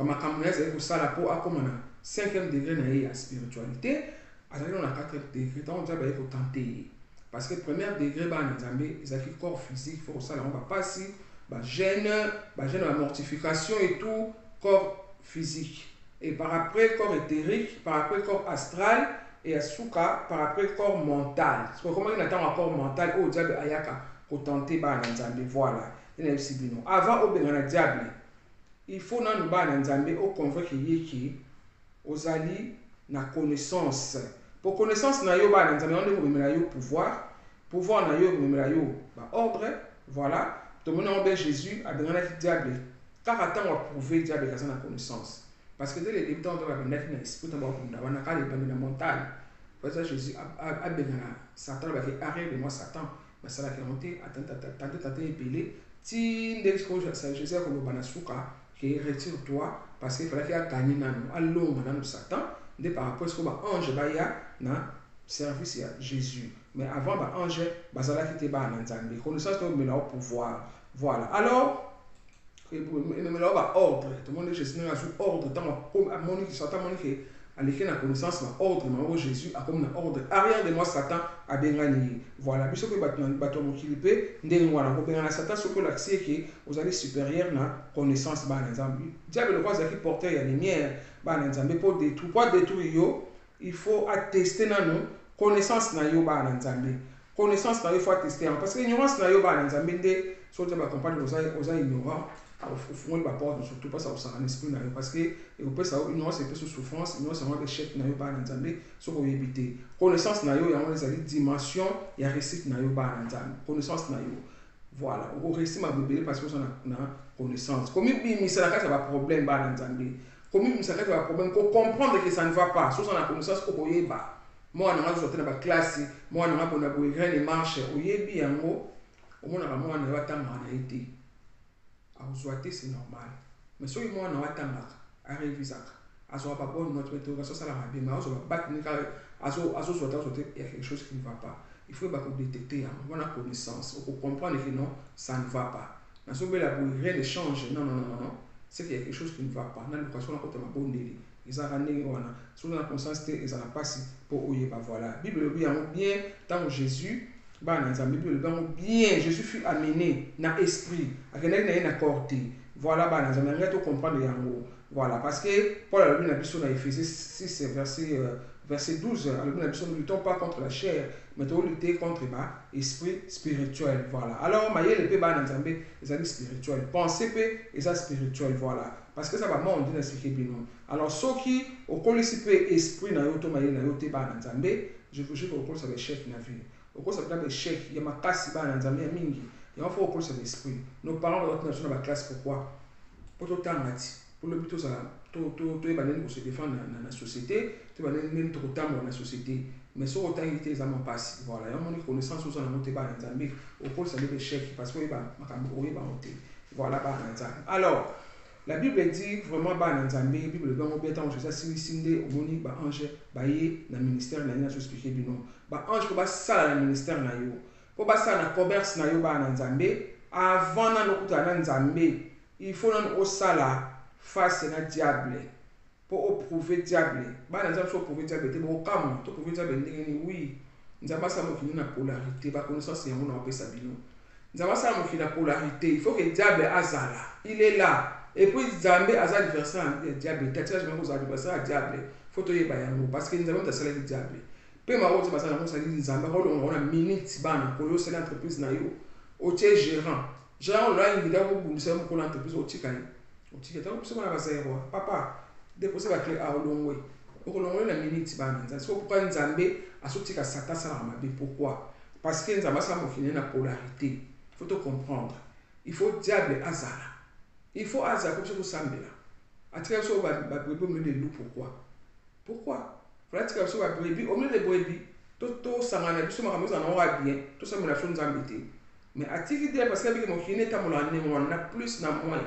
makambo na ezali kosala mpo akóma na 5e degré na ye ya spiritualité azali na 4e degré ntango nzambe aye kotante ye parce que 1er degré bana nzambe ezalaki corps physique fo kosala yango bapasi bagène bamortification et tout corps physique et par après corps éthérique par après corps astral et asuka par après corps mental parce que comment il attend un corps mental oyo nzambe ayaka kotante bana nzambe voilà enayebi bino avant obengana diable il faut que nous nous convaincre que ozali na connaissance. Pour connaissance na yo ba nzambe on pouvoir na yo ba ordre, voilà. tout le monde a Jésus a donné le diable. Car attends, on va prouver le diable qui a la connaissance. Parce que dès le début, on doit mettre un esprit, on va faire la montagne. Pour ça, Jésus a béni Satan, il a arrêté de moi Satan. Mais ça l'a monté, attends, épilé. Si Jésus a comme le souka, qui retire-toi, parce qu'il fallait qu'il a gagné à l'homme, dans Satan, de par rapport à ce que l'ange a service à Jésus. Mais avant, l'ange, il a quitté l'ange. Connaissance de le pouvoir. Voilà. Alors, il y a ordre. Tout le monde dit Jésus a sous ordre. Tant que Satan a la connaissance, l'ordre, mais Jésus a comme un ordre. Arrière de moi, Satan a bien gagné. Voilà. Puis, ce que vous Philippe, Satan, ce que l'accès qui vous allez supérieur na connaissance. Diable, le roi qui portait la lumière, pour détruire, il faut attester dans nous connaissance na yo ba nzambe. Connaissance na yo faut attester parce que ignorance na yo ba nzambe de so te ba comprendre aux ignorants au fond ba porte surtout pas ça au sang esprit na yo parce que et peut ça ignorance c'est sous souffrance ignorance c'est échec na yo ba nzambe so ko éviter connaissance na yo ya on les dimension ya réussite na yo ba nzambe connaissance na yo voilà on réussit ma bébé parce que ça na connaissance comme il ça la ça va problème ba nzambe comme il ça va problème ko comprendre que ça ne va pas so ça na connaissance ko yeba moi on a sorti dans la classe moi on a bon abo grande marche oyebi yango omona ka moi na watanga na été azoate c'est normal mais so moi na watanga a révisaka azo pas bonne note mais ça ça la bien mais azo battre ni azo sortir il y a quelque chose qui ne va pas il faut pas détecter on a connaissance pour comprendre que non ça ne va pas na so bela bo rien ne change non c'est qu'il y a quelque chose qui ne va pas dans l'équation on a côté ma bonne délire ils ont ramené voilà sur la conscience ils ont passé pour oyeba voilà Bible bien tant Jésus ba na Bible bien Jésus fut amené dans esprit akena na accordé voilà ba na nzambe to comprendre yango voilà parce que Paul a lu na biso na Éphésiens 6 verset 12 alors nous ne luttons pas contre la chair mais nous lutter contre l'esprit spirituel voilà alors maye le pe ba na nzambe ezali spirituel penser pe eza spirituel voilà parce que ça va monde na expliquer bien alors ceux qui au colisi pe esprit na yo to maye na yo te ba na nzambe je vous jure que ça va chef na vie au cours ça va chef ya makasi ba na nzambe ya mingi il faut au cours ça l'esprit nos parents dans notre la classe pourquoi pour tout temps pour le but ça to ebaneni ko se défendre na société to ebaneni to kotamba na société mais so autant il était vraiment passé voilà ya moni connaissance aux na monter ba na nzambe au cours ça le chef parce que ba makambo o ba monter voilà ba na nzambe alors la Bible dit vraiment ba na nzambe Bible bango bien tant ça sinde omoni ba ange ba ye na ministère na ina so expliquer bino ba ange ko ba sala na ministère na yo ko ba sala na commerce na yo ba na nzambe avant na lokuta na nzambe il faut non au sala face na diable pour prouver diable ba na nzambe so prouver diable te bo kamo to prouver diable ndenge oui nzamba sa mo kini na polarité ba connaissance yango na pesa bino nzamba sa mo kini na polarité il faut que diable azala il est là et puis Nzambe aza adversaire diable tatia je m'ako adversaire diable faut to yeba yango parce que Nzambe tasala ki diable pe ma rote basala ko sali Nzambe ko on a minute bana ko yo sala entreprise na yo o tie gérant là il doit vous bumisa ko l'entreprise o tika ta ko sema na basero papa déposer ba clé a olongwe ko longwe na minute bana Nzambe so pourquoi Nzambe asotika sata sala mabe pourquoi parce que Nzambe sa mo fini na polarité faut to comprendre il faut diable azala il faut aza comme ça vous semblez là à travers ça va brebis au milieu des loups pourquoi voilà à travers ça va brebis au milieu des brebis tout ça m'a dit ça m'a ramené ça n'aura bien tout ça me l'a fait nous embêter mais à tirer parce que mon qui n'est pas mon année on a plus na moins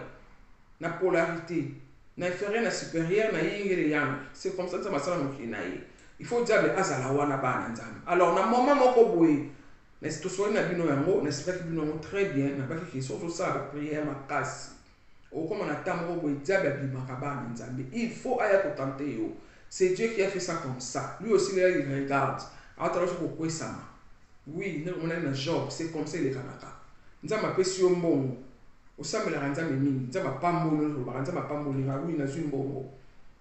na polarité na inférieur na supérieur na yingere yang c'est comme ça ça m'a ça mon qui naïe il faut diable azala wana ba na nzambe alors na moment moko boye mais tout soit na bino yango na c'est bino très bien na ba qui surtout ça la prière ma casse au comme on attend au diable bimaka nzambe il faut aller pour tenter yo c'est Dieu qui a fait ça comme ça lui aussi il regarde à travers pourquoi ça oui on a un job c'est comme ça les kanaka nzamba pesi yo mbongo osambela nzambe mingi nzamba pambolo ba nzamba pambolo nga oui na zumbongo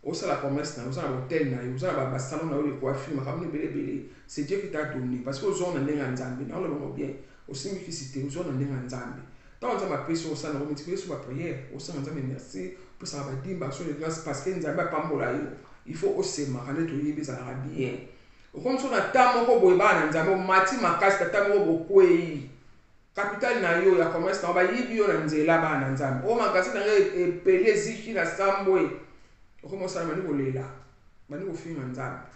osala commerce na osala hôtel na yo osala ba salon na yo de coiffure makamni belé c'est Dieu qui t'a donné parce que aux gens na ndenga nzambe na le bon bien au simplicité aux gens na ndenga nzambe tant on m'a pris sur ça on multiplier sur la prière au sein nzambe merci pour ça va dire sur les grâces parce que nzambe pambola yo il faut aussi marane to yibi za la bien au comme sur na tamo ko boyeba na nzambe mati makasi tamo ko kwei capital na yo ya commerce na ba yibi yo na nzela ba na nzambe o magasin na e pele ziki na samboy o komo sa mani kolela mani ko finga nzambe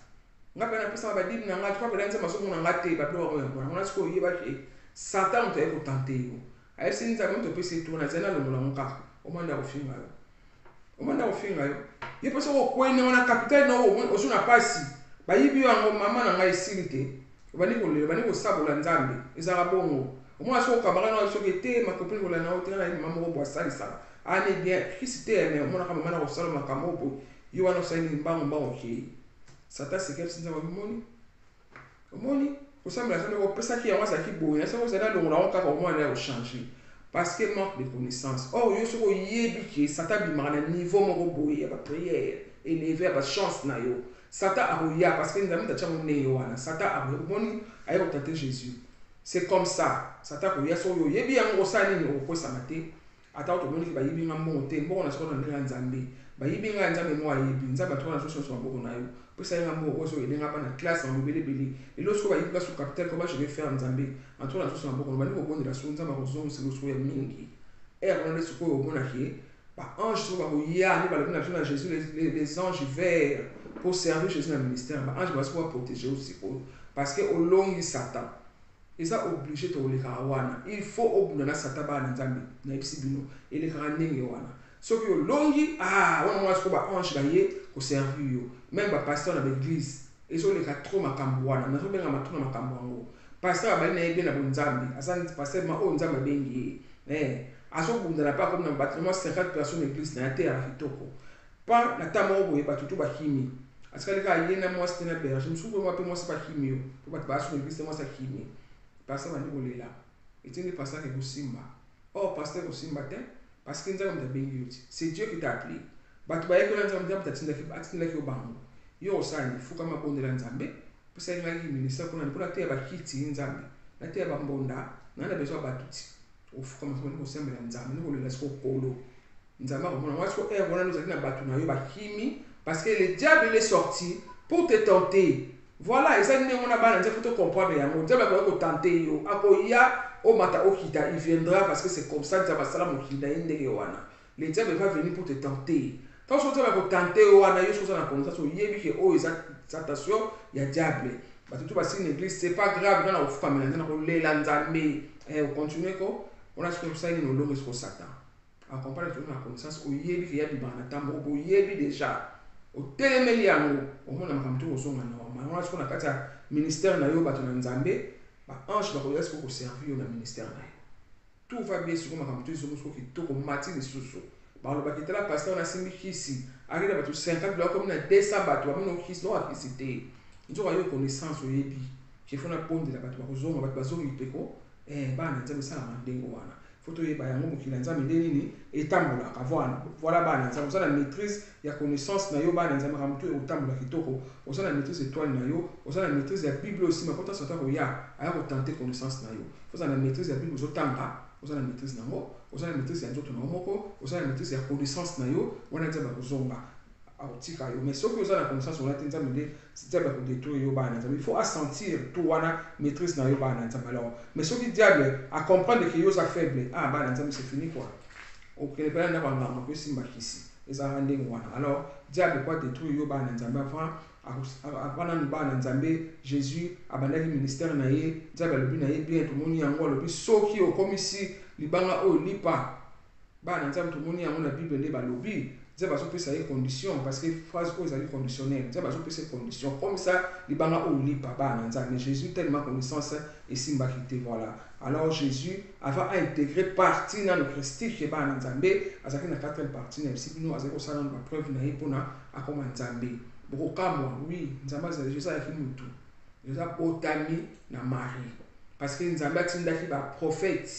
ngapa na pesa ba dibi na ngati kwa pela nzambe so na ngate ba do ko yona ngona siko yiba ke satan to e ko tante yo ayi sinza mo to pese to na zena lo nka o manda ko finga yo o manda ko finga yo ye pesa ko kwene na capital na o so na pasi ba yibi yo ngo mama na ngai silite bani ko lela bani ko sabola nzambe ezaka bongo moi so kamara no so kete makopini ko la na otena na mama ko bwasali sala ani bien christé mais mona kama mana ko sala makamo po yo wana sa ni mbango ki sata sekep sinza ba moni ko sambla sa ko pesa ki yango sa ki bo na so na lo na ka ko mona o changer parce que manque de connaissance oh yo so ko yebi ki sata bi mana niveau mo ko boye ba prière élevé ba chance na yo sata aroya parce que nzambe ta chamu ne yo wana sata aroya moni ayo tenter Jésus. C'est comme ça. Satan ko yaso yo yebi yango sani ni ko samate. Ata to moni ki ba yibi ngambo te mbo na so na nzambe. Ba yibi nga nzambe mo ayebi nzambe to na so so mbo na yo. Pesa ngambo ko so ile ngaba na classe en bele. Et lorsque ba yibi sur capital comment je vais faire nzambe. Anto na so so mbo ba ni ko boni la so nzambe ko zo so ya mingi. Et on est sur ko mona ki ba ange so ba ko ya ni ba le na Jésus les anges verts pour servir Jésus dans le ministère. Ba ange ba so protéger aussi parce que au long il Satan ils sont obligés de le faire. Il faut obliger na Satan ba nzambe na ibisibino ele kanenge wana. So que longi on va se ba ange ba ye ko servir yo. Même ba pasteur na l'église ils sont les trop makambo wana. Na so benga matuna makambo ngo. Pasteur ba na yebe na nzambe. Asani pasteur ma o nzambe bengi. Aso bunda na pa comme na bâtiment 50 personnes l'église na terre à kitoko. Pas na tamo boye ba tutu ba kimi. Askali ka yena moi c'était na berge. Je me souviens moi pe moi c'est pas kimi yo. Pour ba sur l'église moi c'est kimi. Pasteur mani kolela etindi pasteur ke kusimba pasteur kusimba te parce que nzambe mtabengi yuti c'est Dieu qui t'a appelé batu ba yeko nzambe mtatinda ki obango yo osani fuka mabonde la nzambe pesa ngai ministère kuna mpona te ba kiti nzambe na te ba mbonda na na besoin batuti ofuka mabonde ko sembela nzambe ni kolela siko kolo nzambe ko mona wasko wana nous na batu na yo ba kimi parce que le diable il est sorti pour te tenter. Voilà, et ça nous on a pas faut comprendre yango. Diable va tenter yo. Akoya o mata okita, il viendra parce que c'est comme ça que ça va salam okida indege wana. Le diable va venir pour te tenter. Quand on va tenter wana yo chose na connaissance so yebi ke o attention, il y a diable. Ba tout ba si une église, c'est pas grave dans la famille na ko lela nzambe. On continue ko on a ce que ça ni no longo sur Satan. En comparant tout na connaissance o yebi ke ya bibana tambo o yebi déjà. Au télémeli yango o mona makamto o songa na on a ce qu'on appelle ministère na yo bato na nzambe ba ange ba ko yesko ko servir na ministère na yo tout va bien sur makamto zo musko ki to ko mati ni susu ba lo ba kitala pasteur na simbi kisi akida bato 50 dollars comme na 200 bato ba mino kisi no akisite nzo ka yo connaissance o yebi ke fona ponde la bato ba ko zonga bato ba zo yipeko ba na nzambe sala mandengo wana photo yeba yango mokila nzambe nini etambola ka voilà ba na nzambe ça la maîtrise ya connaissance na yo ba na nzambe kamto etambola kitoko osa na maîtrise étoile na yo osa na maîtrise ya bible aussi mais quand ça ko ya aya ko tenter connaissance na yo osa na maîtrise ya bible zotanga osa na maîtrise nango osa na maîtrise ya nzoto na moko osa na maîtrise ya connaissance na yo wana nzambe ko zonga autika yo mais soki osa na connaissance on a nzambe nde nzambe ko détruire yo ba na nzambe il faut assentir tout wana maîtrise na yo ba na nzambe alors mais soki diable à comprendre que yo sa faible ba na nzambe c'est fini quoi OK le père na ba ngama ko simba kisi eza handing wana alors diable quoi détruire yo ba na nzambe avant ba na nzambe Jésus abandaki ministère na ye nzambe lobi na ye bien tout moni yango lobi soki o komisi libanga o lipa ba na nzambe tout moni yango na bible ne ba lobi ça va se passer condition parce que phrase aux avis conditionnel ça va se passer condition comme ça les banga au lit papa mais Jésus tellement connaissance et simba quitté voilà alors Jésus avait intégré partie dans le christique qui ba nzambe azaki na quatrième partie na si nous azako ça dans la preuve na ipona akoma nzambe boko kamwa oui nzambe za Jésus a fait mutu Jésus a otami na Marie parce que nzambe atindaki ba prophète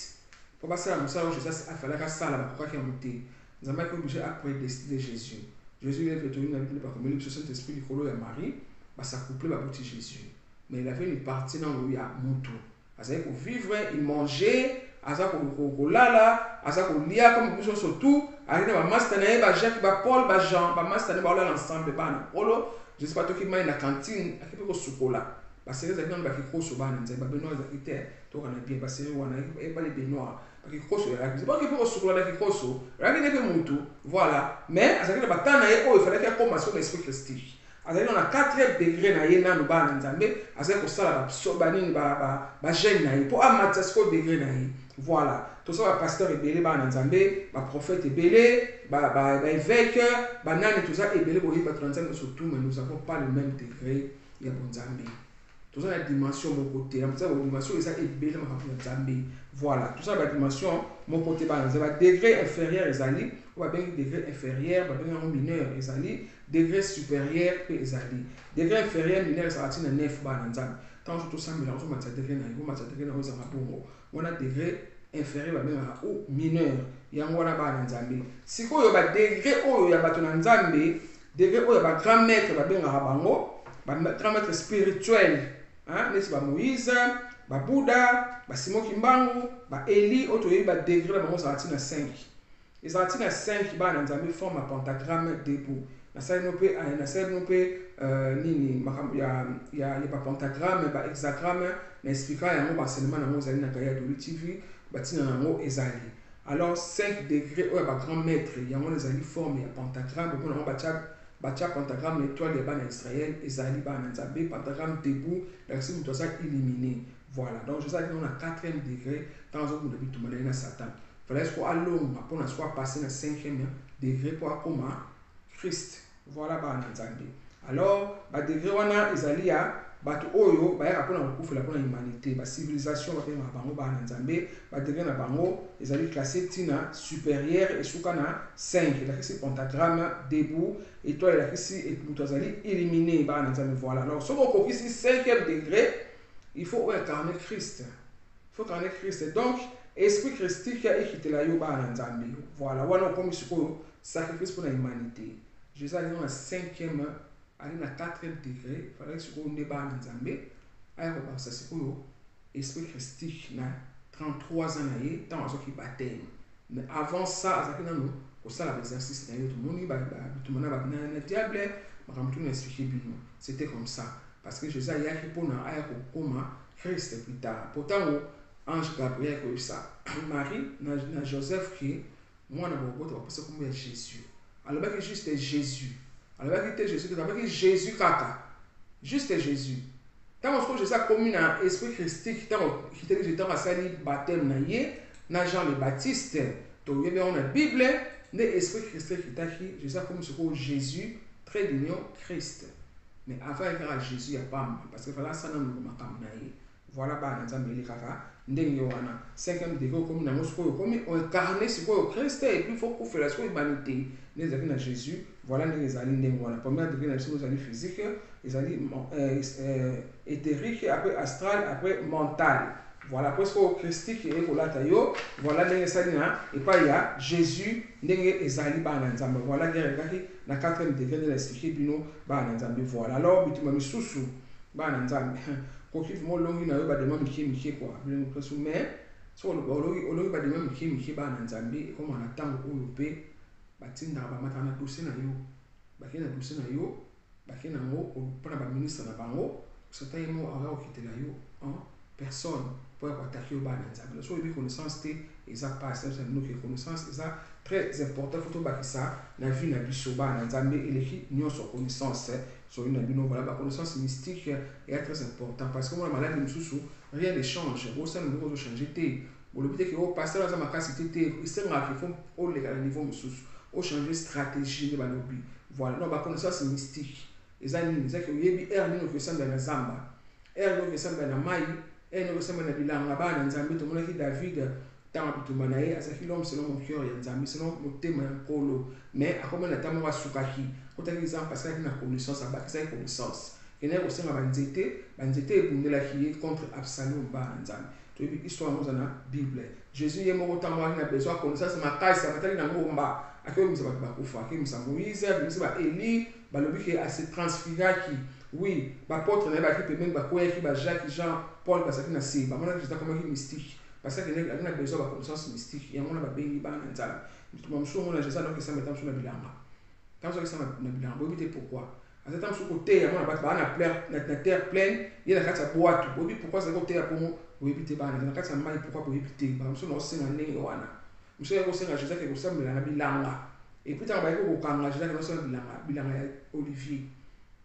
pour passer la message Jésus a fallu ka sala ba kwa ki muté nous avons obligé à prédestiner Jésus. Jésus est venu dans la Bible par le Saint-Esprit du Colo et Marie, bah ça couplait ma boutique Jésus. Mais il avait une partie dans le à Moutou. C'est-à-dire pour vivre, il mangeait, à ça pour lala, à ça pour lire comme nous surtout, à il va master bah Jacques, bah Paul, bah Jean, bah master bah là l'ensemble bah Polo. Je sais pas tout qui m'a une cantine, à qui peut au chocolat. basérie ezalaki nano bakikoso bana nzambe babenoir ezalaki te tokana bien basérie wana ebali benoir bakikoso ezalaki baki mpe kosukola na kikoso ezalaki nde mpe mutu voilà mais azalaki na batana na ye oyo efalaki akoma sur l'esprit christique azalaki na 4e degré na ye nano bana nzambe azalaki kosala banini bagene na ye mpo amatisa sikoyo degré na ye voilà toza bapasteur ebele bana nzambe baprophète ebele baévêque banani toza ebele boye bato na nzambe surtout mais nous avons pas le même degré ya bonzambe toza na dimension moko te na dimension eza ebele makambo ya nzambe voilà toza na badimension moko te bana nzambe badegré inférieur ezali oyo babengi degré inférieur babengi yango mineur ezali degré supérieur mpe ezali degré inférieur mineur ezalaka ntina 9 bana nzambe ntango so tosambela ozomatisa degré na yo omatisa degré na yo ezalaka bongo wana degré inférieur babengaka ou mineur yango wana bana nzambe sikoyo badegré oyo ya bato na nzambe degré oyo ya bagrand maître babengaka bango bagrand maître spirituel neti bamoïse babuda basimo kimbangu baeli oyo toyebi badegré na bango ezalaka ntina 5 ezalaka ntina 5 bana nzambe forme ya pentagramme debout nasali no mpe nini makambo ya bapentagramme bahexagramme na explika yango baenseignement nango ezali na Gaïa Doli TV batina nango ezali alors 5 degré oyo ya bagrand maître yango ezali forme ya pentagramme mpona yango batia pentagramme étoile ya bana Israël ezali bana nzambe pentagramme debout lakisi moto aza éliminé voilà donc ezalaki nango na 4e degré ntango azokunda bituma na ye na satan fallait siko alonga mpona siko apase na 5e degré mpo akoma Christ voilà bana nzambe alors badegré wana ezali ya bato oyo bayaka mpona kokufela mpona humanité basivilisation babengaka bango bana nzambe badegré na bango ezali classé ntina supérieur esuka na 5 elakisi pentagramme debout étoile elakisi moto azali éliminé bana nzambe voilà alors soki okokisi 5e degré il faut incarner Christ donc esprit christique ekitela yo bana nzambe voilà wana okomi sikoyo sacrifice mpona humanité Jésus ali na 5e ali na 4e degré fallait sikoyo nde bana nzambe aya kobakisa sikoyo esprit christique na 33 ans na ye ntango azoki baptême mais avant ça azalaki nano kosala baexercice na ye tomoni bituma na diable makambo tuna expliqué bino c'était comme ça parce que Jésus ayaki mpona aya kokoma Christ plus tard pourtant ange Gabriel koyebisa Marie na Joseph ki mwana bobota bapesa kombo ya Jésus alobaki juste Jésus alobaki te Jésus alobaki Jésus kaka juste Jésus ntango sikoyo Jésus akomi na esprit christique ntango kiteli ntango asali baptême na ye na Jean le Baptiste toyebi yango na Bible nde esprit christique kitaki Jésus akomi sikoyo Jésus trait d'union Christ mais avant ekaka Jésus ya pamba parce que fala asala nango makambo na ye voilà bana nzambe elekaka ndenge wana 5e degré okomi nango sikoyo okomi oincarné sikoyo Christ et puis faut kofela sikoyo humanité nde ezalaki na Jésus voilà ndenge ezali ndenge wana première degré na biso ezali physique ezali éthérique après astral après mental voilà après sikoyo christique ekolata yo voilà ndenge esali na epai ya Jésus ndenge ezali bana nzambe voilà ndenge ekaki na 4e degré nde na expliqué bino bana nzambe voilà alors bituma misusu bana nzambe koki molongi na yo badema mike kwa bilenge presu mais so olongi badema mike bana nzambe ekoma na ntango oyo mpe batindaka bamataka na dossier na yo bakei na dossier na yo bakei nango mpona baministre na bango satan ye mo aka kokitela yo personne mpo ya koatake yo bana nzambe so oyebi connaissance te eza pasi noke connaissance eza très important fo tobakisa na vie na biso bana nzambe eleki nyonso connaissance soki na bino voilà baconnaissance mystique est très important parce que mona maladi mosusu rien ne change osala ndenge ozochange te bolobi te ke pasteur aza makasi te te esengaka ifo oleka na niveau mosusu ochange stratégie nde balobi voilà non baconnaissance mystique eza nini ezaki oyebi ere nini okosambela na zamba ere nini okosambela na mai ere nini okosambela na bilanga bana nzambe tomonaki David ntango bitumba na ye azalaki l'homme selon mon cœur ya nzambe selon motema ya nkolo mais akomi na ntango moko asukaki kotaki exemple parce que alaki na connaissance abakisaki connaissance kende kosenga banzete ebundelaki ye contre Absalom bana nzambe toyebi histoire yango eza na Bible Jésus ye moko ntango alaki na besoin ya connaissance makasi amataki na ngomba akeyebimisa bato bakufa akeyebimisa Moïse akeyebimisa baeli balobi ke ase transfiguraki oui bapotre na ye baki pembeni bakweyaki Jacques Jean Paul bazalaki na se bamonaki Jésus akomaki mystique parce que alaki na besoin ya baconnaissance mystique yango wana babengi bana nzambe mituma mosusu omona Jésus anokesamba ntango mosusu na bilanga ntango azokesamba na bilanga boyebi te pourquoi azata musu koteya mwana bato baa na terre pleine ye na kati ya bwatu boyebi pourquoi azali koteya mpongo boyebi te bana na kati ya mai pourquoi boyebi te bamosusu na osenga ndenge wana mosusu yaki kosenga jésus ake kosambela na bilanga epuis ntango bayaki kokanga jésus ake nosala bilanga ya olivier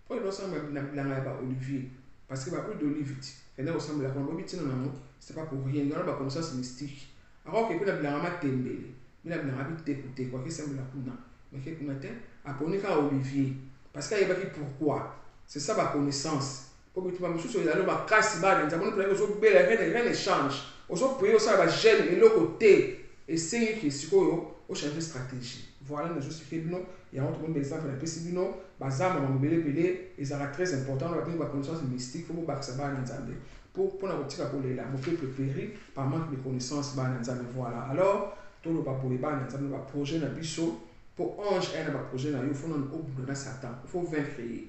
po enosambela na bilanga ya baolivier parce que bahuile d'olive ti kende kosambela kuna boyebi ntina nango c'est pas pour rien wana baconnaissance mystique alors ke mpe na bilanga matembele bila bilanga bitekuteko akesambela kuna meke kuna te aponi kaka olivier parce qu'ayebaki pourquoi c'est ça ba connaissance po bitu ba mosusu ezali makasi bana nzambe mpona ozobela rien ne change ozopoye osala ba gene eloko te esengi ke sikoyo ochange stratégie voilà nazoexplike bino yango tokomi baexemple napesi bino bazamba mamobelebele ezalaka très important na babengi baconnaissance mystique fo bobakisa bana nzambe mpona kotika kolela mopeuple péri par manque de connaissance bana nzambe voilà alors toloba boye bana nzambe baprojet na biso pour ange na baprojet na yo fo nano obunda na satan faut vaincre ye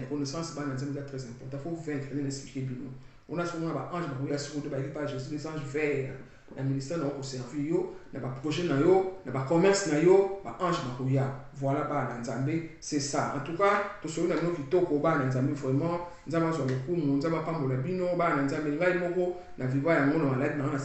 connaissance bana nzambe eza très important faut vaincre nene explike bino on a souvent ba ange bakoya sikoyo te bayeki pa jésus les anges verts na ministère na okoservir yo na baprojet na yo na bacommerce na yo baange bakoya voilà bana nzambe c'est ça en tout cas tosoli na bino kitoko bana nzambe vraiment nzambe azwa lokumu nzambe apambola bino bana nzambe ngai moko na viva yango na maladi na nga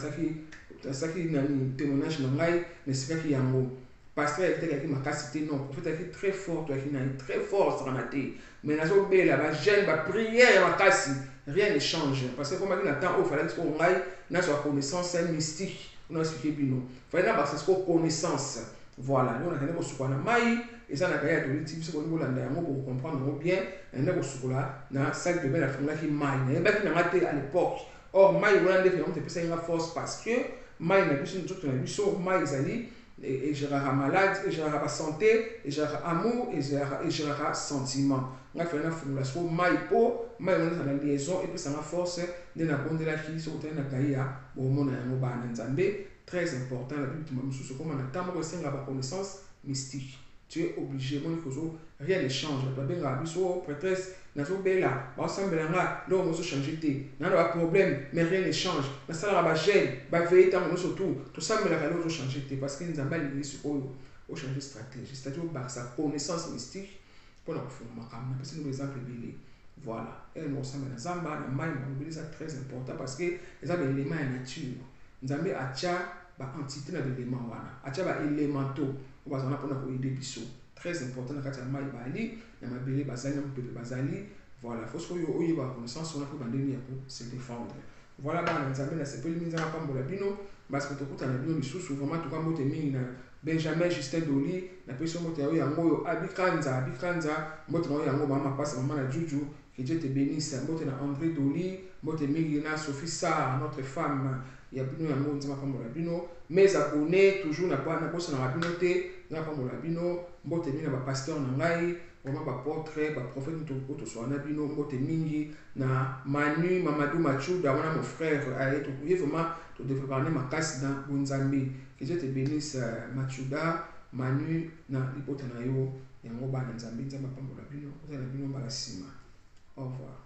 nasaki nani témoignage na ngai nasikaki yango pasteur ayaki makasi te non prophète ayaki très fort toyaki na ye très fort sakana te mais nazobela bagene baprière makasi rien ne change parce que komaki na temps oyo falaki siko ngai nazwa connaissance mystique on a expliqué bino fallait na bakisa siko connaissance voilà donc nakende kosukola na mai eza na kaya toliti biso kolingi kolanda yango bokocomprendre yango bien nakende kosukola na sac de bain nafungolaki mai nayebaki nanga te à l'époque or mai wana nde finalement epesaki nga force parce que mai na biso nzoto na biso mai ezali egérera malade egérera santé egérera amour egérera sentiment nga fallait nafungola siko mai mpo mai wana ezala liaison epesanga force nde nabondelaki soki otali na kai ya bomona yango bana nzambe très important na bitumba mosusu koma na ntango moko esenga baconnaissance mystique tu es obligé moni kozo rien ne change bato babengaka biso prêtresse nazobela baosambela nga ndoko mozochanger te nana baproblème mais rien ne change nasalaka bagene baveye ntango nyonso tu tosambelaka nde ozochanger te parce que nzambe alingi sikoyo ochange stratégie c'est-à-dire obakisa connaissance mystique mpona kofunga makambo napesi noko exemple ebele voilà ene kosambela zamba na mai malobeli eza très important parce que eza baélément ya nature nzambe atya baentité na baélément wana atya baélémentaux oyo bazala mpona koyede biso très important na kati ya mai bali na mabele bazali na mopepe bazali voilà faut sikoyo oyeba connaissance wana mpo bandeni ya se défendre voilà bana nzambe nasepeli mingi nzambe apambola bino parce que tokutana bino lisusu vraiment toka mbote mingi na Benjamin Justin Doli napesi mbote ya oyo yango oyo abikanza mbote na oyo yango mama pasa mama na Juju que Dieu te bénisse mbote na André Doli mbote mingi na Sophie Sarr notre femme ya bino yango nzambe apambola bino mes abonnés toujours na bosa na bino te nzambe apambola bino mbote mingi na bapasteur na ngai vraiment baportre baprophète tozwaka na bino mbote mingi na Manu Mamadou Machuda wana mon frère aye tokoye vraiment todéveloppaka ne makasi na bonzambe que Dieu te bénisse Machuda Manu na libota na yo yango bana nzambe nzambe apambola bino ozala na bino mbala nsima au revoir.